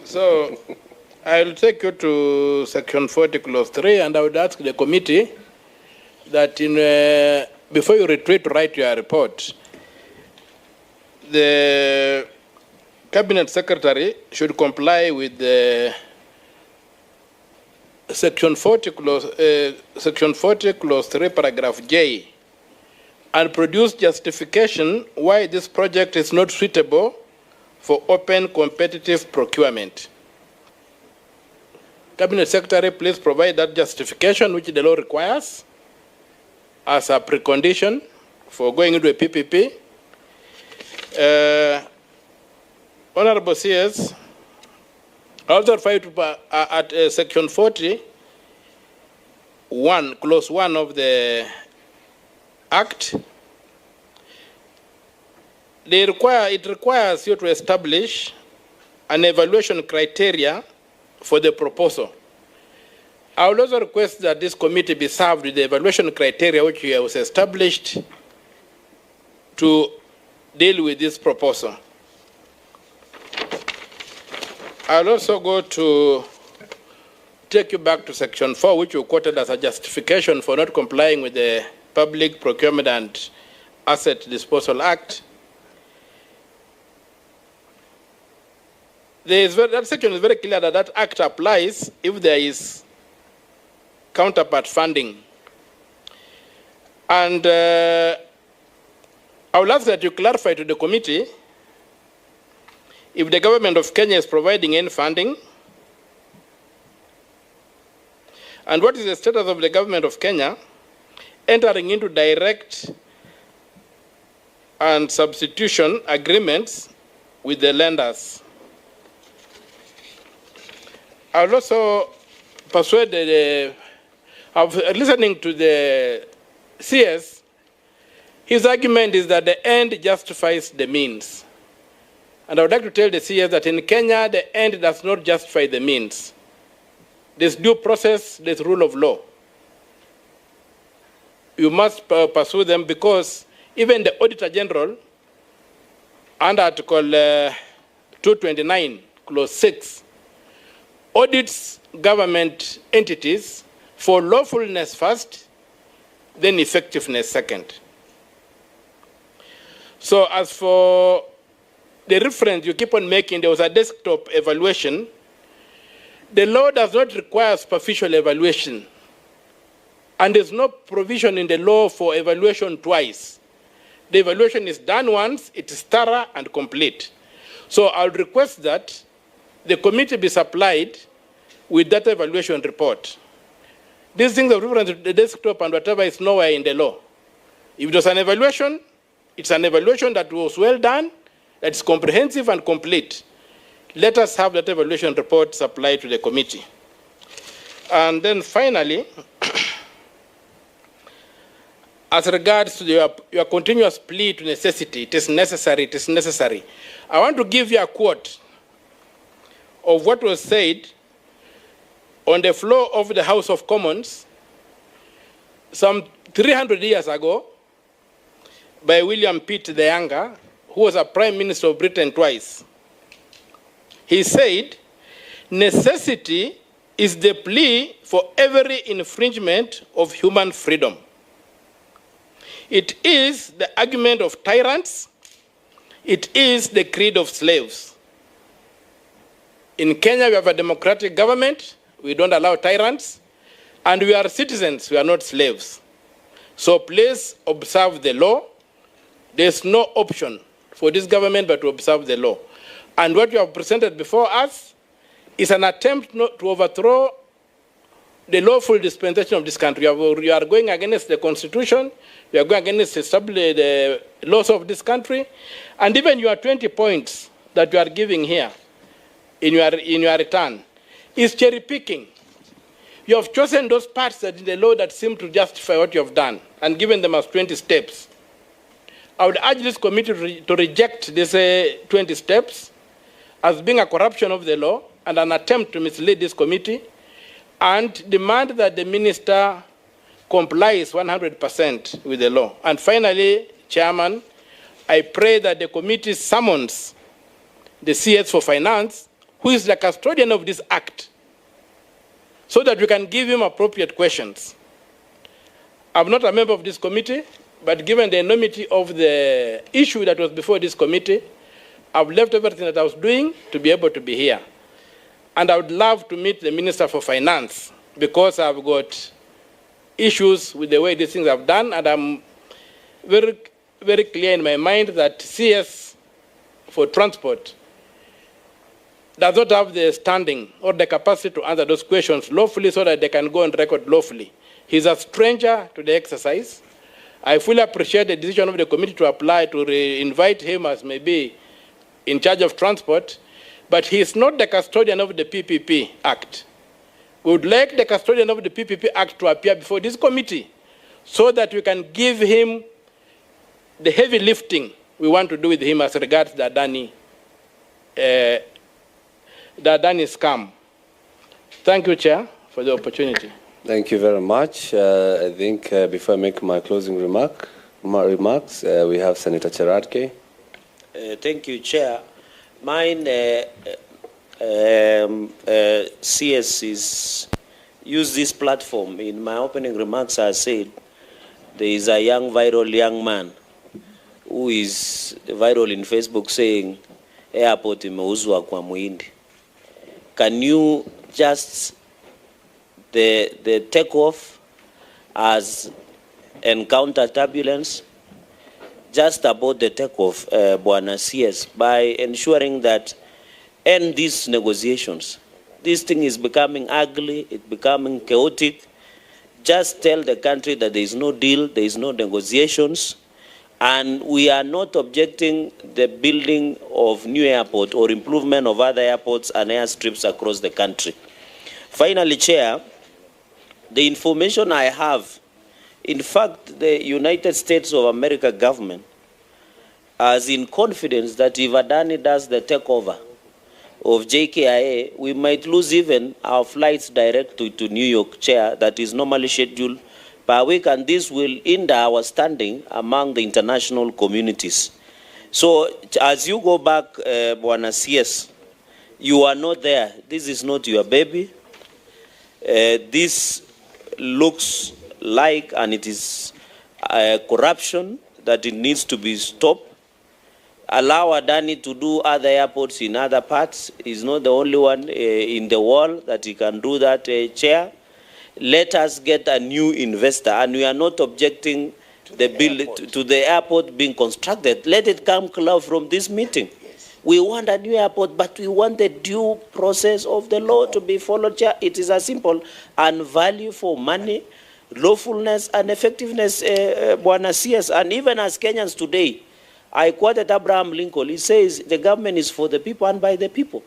S8: So, I'll take you to Section 40, Clause 3, and I would ask the committee that before you retreat to write your report, the Cabinet Secretary should comply with the Section 40, Clause 3, Paragraph J, and produce justification why this project is not suitable for open competitive procurement. Cabinet Secretary, please provide that justification which the law requires as a precondition for going into a PPP. Honorable CS, I also refer to at section 40, clause 1 of the Act. It requires you to establish an evaluation criteria for the proposal. I would also request that this committee be served with the evaluation criteria which was established to deal with this proposal. I'll also go to take you back to section 4, which you quoted as a justification for not complying with the Public Procurement and Asset Disposal Act. That section is very clear that that act applies if there is counterpart funding. And I would ask that you clarify to the committee if the government of Kenya is providing any funding, and what is the status of the government of Kenya entering into direct and substitution agreements with the lenders. I will also persuade of listening to the CS, his argument is that the end justifies the means. And I would like to tell the CS that in Kenya, the end does not justify the means. There's due process, there's rule of law. You must pursue them because even the Auditor General, under Article 229, Clause 6, audits government entities for lawfulness first, then effectiveness second. So as for the reference you keep on making, there was a desktop evaluation. The law does not require superficial evaluation. And there's no provision in the law for evaluation twice. The evaluation is done once, it is thorough and complete. So I would request that the committee be supplied with that evaluation report. These things of reference to the desktop and whatever is nowhere in the law. If there's an evaluation, it's an evaluation that was well done, that's comprehensive and complete. Let us have that evaluation report supplied to the committee. And then finally, as regards to your continuous plea to necessity, it is necessary, it is necessary. I want to give you a quote of what was said on the floor of the House of Commons some 300 years ago by William Pitt the Younger, who was a Prime Minister of Britain twice. He said, necessity is the plea for every infringement of human freedom. It is the argument of tyrants. It is the creed of slaves. In Kenya, we have a democratic government. We don't allow tyrants. And we are citizens. We are not slaves. So please observe the law. There's no option for this government but to observe the law. And what you have presented before us is an attempt to overthrow the lawful dispensation of this country. You are going against the Constitution. You are going against the laws of this country. And even your 20 points that you are giving here in your return is cherry picking. You have chosen those parts that in the law that seem to justify what you have done and given them as 20 steps. I would urge this committee to reject these 20 steps as being a corruption of the law and an attempt to mislead this committee, and demand that the minister complies 100% with the law. And finally, Chairman, I pray that the committee summons the CS for Finance, who is the custodian of this act, so that we can give him appropriate questions. I'm not a member of this committee, but given the enormity of the issue that was before this committee, I've left everything that I was doing to be able to be here. And I would love to meet the Minister for Finance because I've got issues with the way these things have done, and I'm very, very clear in my mind that CS for Transport does not have the standing or the capacity to answer those questions lawfully so that they can go on record lawfully. He's a stranger to the exercise, I fully appreciate the decision of the committee to apply to invite him as maybe in charge of transport, but he is not the custodian of the PPP Act. We would like the custodian of the PPP Act to appear before this committee so that we can give him the heavy lifting we want to do with him as regards the Adani scam. Thank you, Chair, for the opportunity.
S1: Thank you very much. I think before I make my closing remarks, we have Senator Chirchir.
S6: Thank you, Chair. Mine, CS is use this platform. In my opening remarks, I said there is a viral young man who is viral in Facebook saying, airport imeuzwa kwa muhindi. Can you just, the takeoff has encountered turbulence, just about the takeoff, Bwana CS, by ensuring that end these negotiations. This thing is becoming ugly, it's becoming chaotic. Just tell the country that there is no deal, there is no negotiations, and we are not objecting the building of new airport or improvement of other airports and airstrips across the country. Finally, Chair, the information I have, in fact, the United States of America government is in confidence that if Adani does the takeover of JKIA, we might lose even our flights direct to New York, Chair, that is normally scheduled per week, and this will hinder our standing among the international communities. So, as you go back, Bwana CS, you are not there. This is not your baby. This looks like, and it is corruption that it needs to be stopped. Allow Adani to do other airports in other parts. He's not the only one in the world that he can do that, Chair. Let us get a new investor, and we are not objecting to the airport being constructed. Let it come clear from this meeting. We want a new airport, but we want the due process of the law to be followed, Chair. It is as simple, and value for money, lawfulness and effectiveness, Bwana CS. And even as Kenyans today, I quoted Abraham Lincoln. He says the government is for the people and by the people.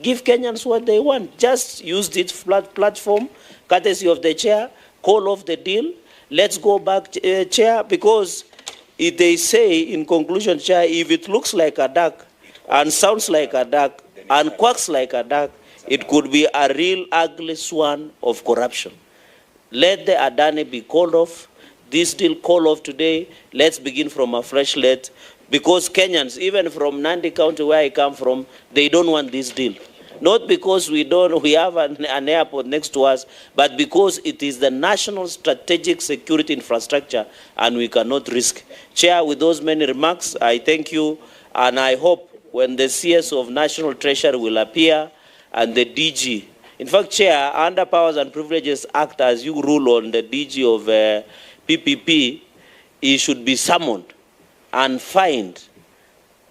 S6: Give Kenyans what they want. Just use this platform, courtesy of the Chair, call off the deal. Let's go back, Chair, because if they say, in conclusion, Chair, if it looks like a duck and sounds like a duck and quacks like a duck, it could be a real ugly swan of corruption. Let the Adani be called off. This deal call off today. Let's begin from a fresh slate. Because Kenyans, even from Nandi County where I come from, they don't want this deal. Not because we have an airport next to us, but because it is the national strategic security infrastructure and we cannot risk. Chair, with those many remarks, I thank you, and I hope when the CS of National Treasury will appear and the DG, in fact, Chair, under Powers and Privileges Act, as you rule on the DG of PPP, he should be summoned and fined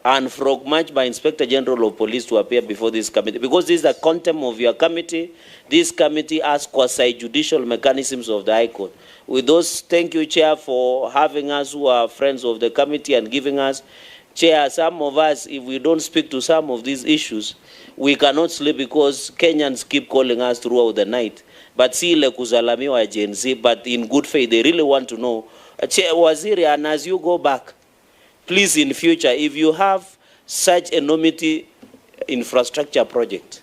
S6: and frog-marched by Inspector General of Police to appear before this committee. Because this is the contempt of your committee. This committee has quasi-judicial mechanisms of the High Court. With those, thank you, Chair, for having us who are friends of the committee and giving us. Chair, some of us, if we don't speak to some of these issues, we cannot sleep because Kenyans keep calling us throughout the night. But see, le kuzalamiwa Gen Z, but in good faith, they really want to know. Chair, Waziri, and as you go back, please, in future, if you have such enormity infrastructure project,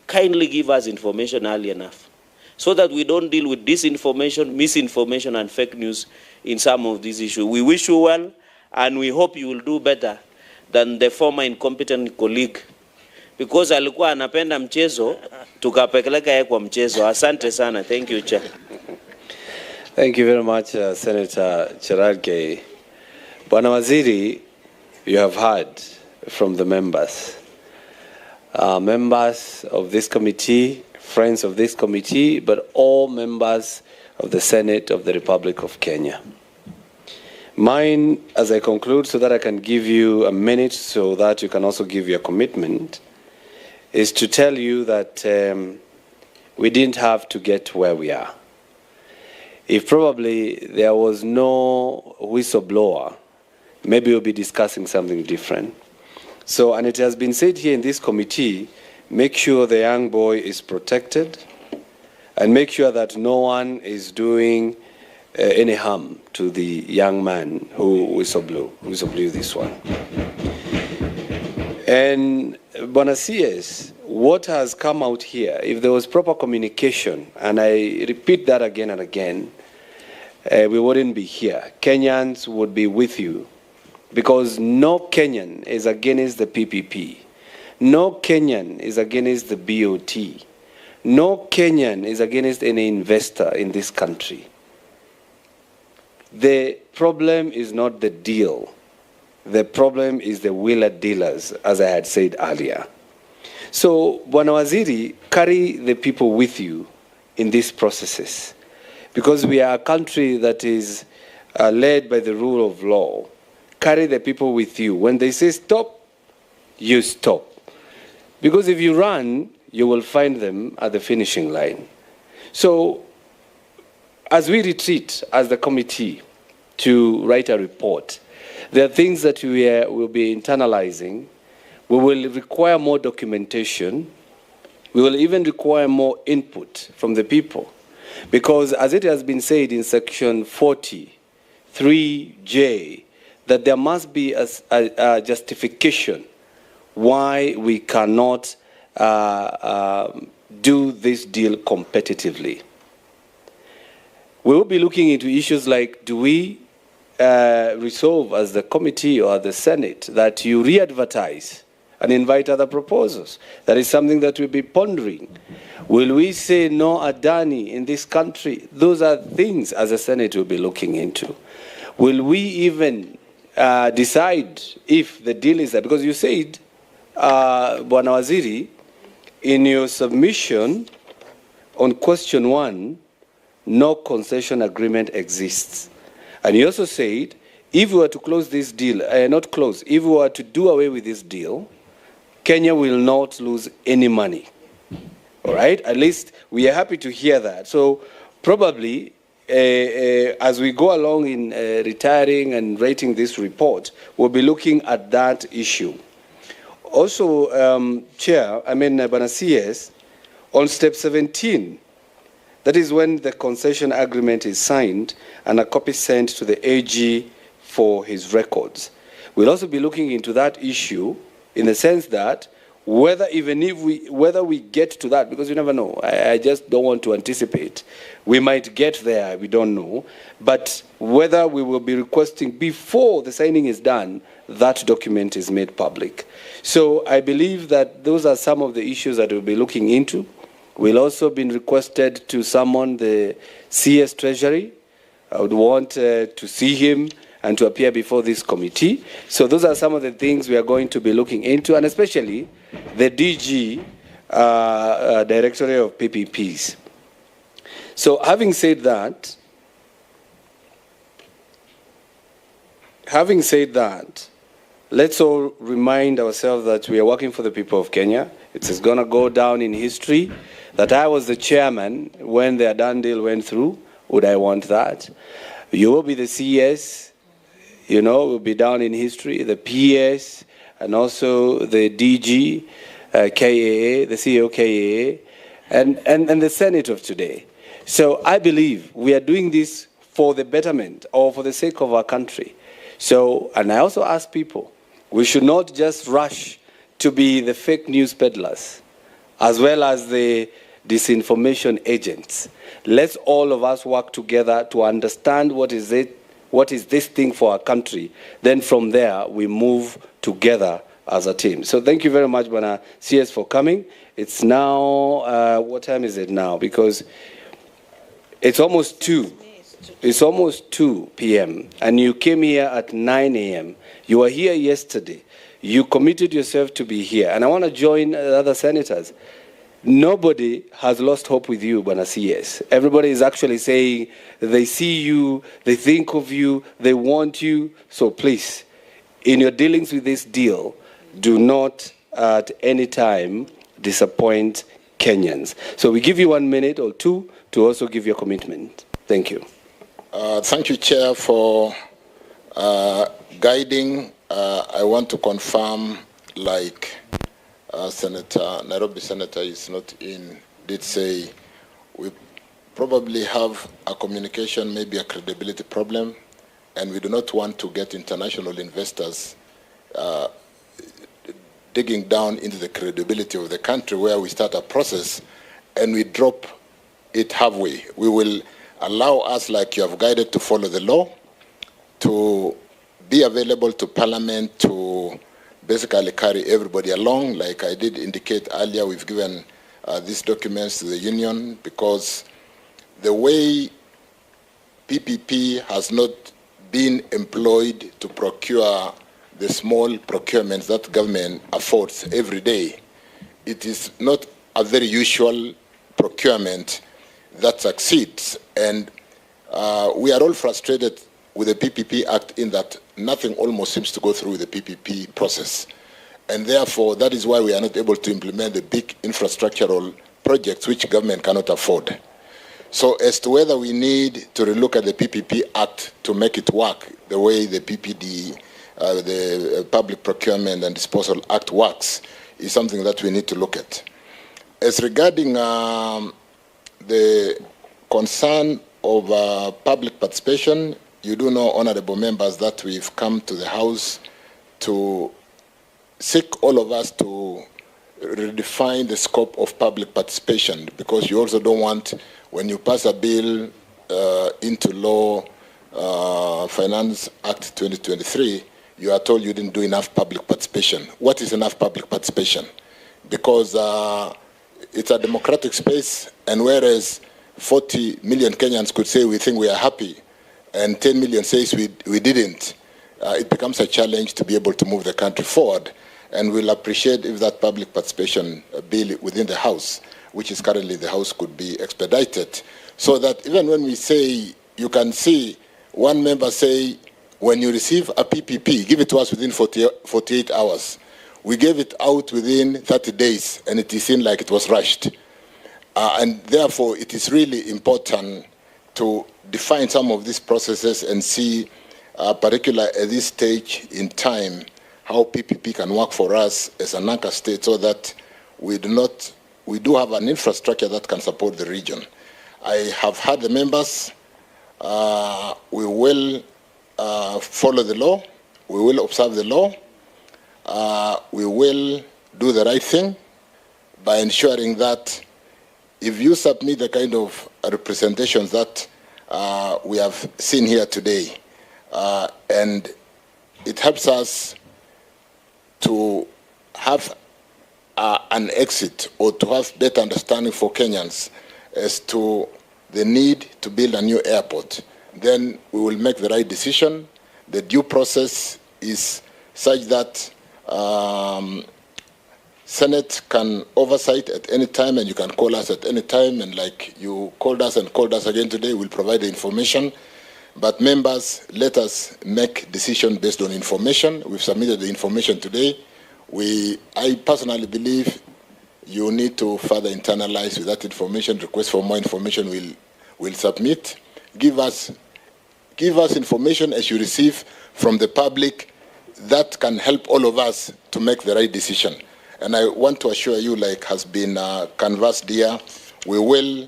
S6: kindly give us information early enough so that we don't deal with disinformation, misinformation, and fake news in some of these issues. We wish you well, and we hope you will do better than the former incompetent colleague. Because alikuwa anapenda mchezo, tukapeleka yeye kwa mchezo. Asante sana. Thank you, Chair.
S1: Thank you very much, Senator Chirchir. Bwana Waziri, you have heard from the members. Members of this committee, friends of this committee, but all members of the Senate of the Republic of Kenya. Mine, as I conclude, so that I can give you a minute so that you can also give your commitment, is to tell you that we didn't have to get where we are. if probably there was no whistleblower, maybe we'll be discussing something different. So, and it has been said here in this committee, make sure the young boy is protected and make sure that no one is doing any harm to the young man who whistleblew this one. And Bwana CS, what has come out here, if there was proper communication, and I repeat that again and again, we wouldn't be here. Kenyans would be with you, because no Kenyan is against the PPP. No Kenyan is against the BOT. No Kenyan is against any investor in this country. The problem is not the deal. The problem is the wheeler dealers, as I had said earlier. So, Bwana Waziri, carry the people with you in these processes, because we are a country that is led by the rule of law. Carry the people with you. When they say stop, you stop. Because if you run, you will find them at the finishing line. So, as we retreat as the committee to write a report, there are things that we will be internalizing. We will require more documentation. We will even require more input from the people. Because as it has been said in section 43J, that there must be a justification why we cannot do this deal competitively. We will be looking into issues like, do we resolve as the committee or the Senate that you re-advertise and invite other proposals? That is something that we'll be pondering. Will we say no Adani in this country? Those are things as a Senate we'll be looking into. Will we even decide if the deal is there? Because you said, Bwana Waziri, in your submission on question 1, no concession agreement exists. And you also said, if we were to close this deal, not close, if we were to do away with this deal, Kenya will not lose any money. All right? At least we are happy to hear that. So probably, as we go along in retiring and writing this report, we'll be looking at that issue. Also, Bwana CS, on step 17, that is when the concession agreement is signed and a copy sent to the AG for his records. We'll also be looking into that issue in the sense that whether we get to that, because you never know, I just don't want to anticipate. We might get there, we don't know. But whether we will be requesting before the signing is done, that document is made public. So I believe that those are some of the issues that we'll be looking into. We'll also been requested to summon the CS Treasury. I would want to see him and to appear before this committee. So those are some of the things we are going to be looking into, and especially the DG Directorate of PPPs. So having said that, let's all remind ourselves that we are working for the people of Kenya. It is going to go down in history that I was the chairman when the Adani deal went through. Would I want that? You will be the CS, will be down in history, the PS, and also the DG, KAA, the CEO KAA, and the Senate of today. So I believe we are doing this for the betterment or for the sake of our country. So, and I also ask people, we should not just rush to be the fake news peddlers, as well as the disinformation agents. Let's all of us work together to understand what is this thing for our country. Then from there, we move together as a team. So thank you very much, Bwana CS, for coming. It's now, what time is it now? Because it's almost 2. It's almost 2 p.m. and you came here at 9 a.m. You were here yesterday. You committed yourself to be here. And I want to join the other senators. Nobody has lost hope with you, Bwana CS. Everybody is actually saying they see you, they think of you, they want you. So please, in your dealings with this deal, do not at any time disappoint Kenyans. So we give you 1 minute or 2 to also give your commitment. Thank you.
S2: Thank you, Chair, for guiding. I want to confirm, like Nairobi Senator is not in, did say we probably have a communication, maybe a credibility problem, and we do not want to get international investors digging down into the credibility of the country where we start a process and we drop it halfway. We will allow us, like you have guided, to follow the law, to be available to Parliament, to basically carry everybody along. Like I did indicate earlier, we've given these documents to the Union because the way PPP has not been employed to procure the small procurements that government affords every day, it is not a very usual procurement that succeeds. And we are all frustrated with the PPP Act in that nothing almost seems to go through the PPP process. And therefore, that is why we are not able to implement the big infrastructural projects which government cannot afford. So as to whether we need to relook at the PPP Act to make it work the way the PPD, the Public Procurement and Disposal Act works, is something that we need to look at. As regarding the concern of public participation, you do know, honorable members, that we've come to the House to seek all of us to redefine the scope of public participation, because you also don't want, when you pass a bill into law, Finance Act 2023, you are told you didn't do enough public participation. What is enough public participation? Because it's a democratic space, and whereas 40 million Kenyans could say we think we are happy, and 10 million says we didn't, it becomes a challenge to be able to move the country forward. And we'll appreciate if that public participation bill within the House, which is currently the House, could be expedited, so that even when we say, you can see one member say, when you receive a PPP, give it to us within 48 hours. We gave it out within 30 days, and it seemed like it was rushed. And therefore, it is really important to define some of these processes and see, particularly at this stage in time, how PPP can work for us as an anchor state, so that we do have an infrastructure that can support the region. I have heard the members. We will follow the law. We will observe the law. We will do the right thing by ensuring that if you submit the kind of representations that we have seen here today, and it helps us to have an exit, or to have better understanding for Kenyans as to the need to build a new airport, then we will make the right decision. The due process is such that Senate can oversight at any time, and you can call us at any time, and like you called us and called us again today, we'll provide the information. But members, let us make decision based on information. We've submitted the information today. I personally believe you need to further internalize with that information. Request for more information we'll submit. Give us information as you receive from the public that can help all of us to make the right decision. And I want to assure you, like has been canvassed here, we will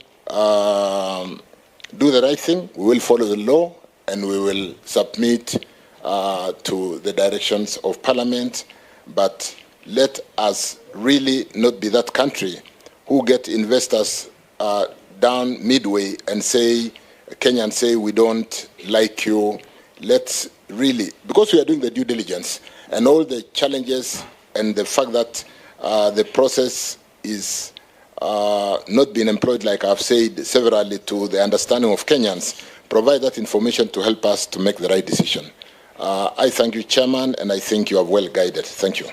S2: do the right thing, we will follow the law, and we will submit to the directions of Parliament. But let us really not be that country who get investors down midway and say, Kenyans say, we don't like you. Let's really, because we are doing the due diligence and all the challenges and the fact that the process is not being employed, like I've said severally, to the understanding of Kenyans, provide that information to help us to make the right decision. I thank you, Chairman, and I think you are well guided. Thank you.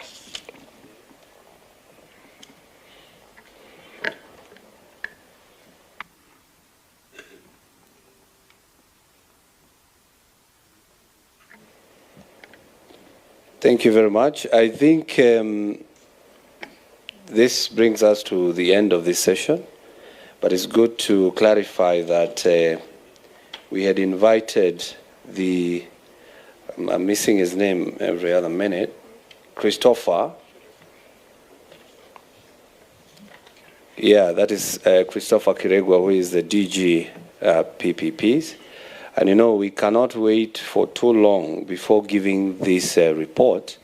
S1: Thank you very much. I think this brings us to the end of this session, but it's good to clarify that we had invited the, I'm missing his name every other minute, Christopher. Yeah, that is Christopher Kiregwa, who is the DG PPPs. And you know, we cannot wait for too long before giving this report.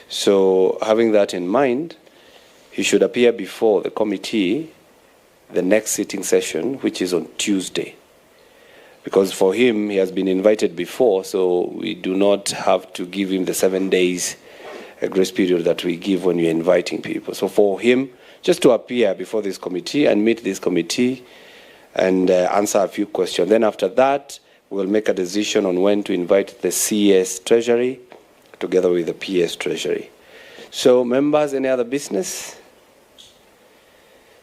S1: So having that in mind, he should appear before the committee the next sitting session, which is on Tuesday. Because for him, he has been invited before, so we do not have to give him the 7 days grace period that we give when you're inviting people. So for him, just to appear before this committee and meet this committee and answer a few questions. Then after that, we'll make a decision on when to invite the CS Treasury together with the PS Treasury. So members, any other business?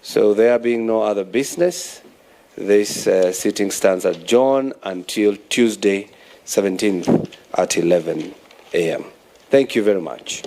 S1: So there being no other business, this sitting stands adjourned until Tuesday, 17th at 11 a.m. Thank you very much.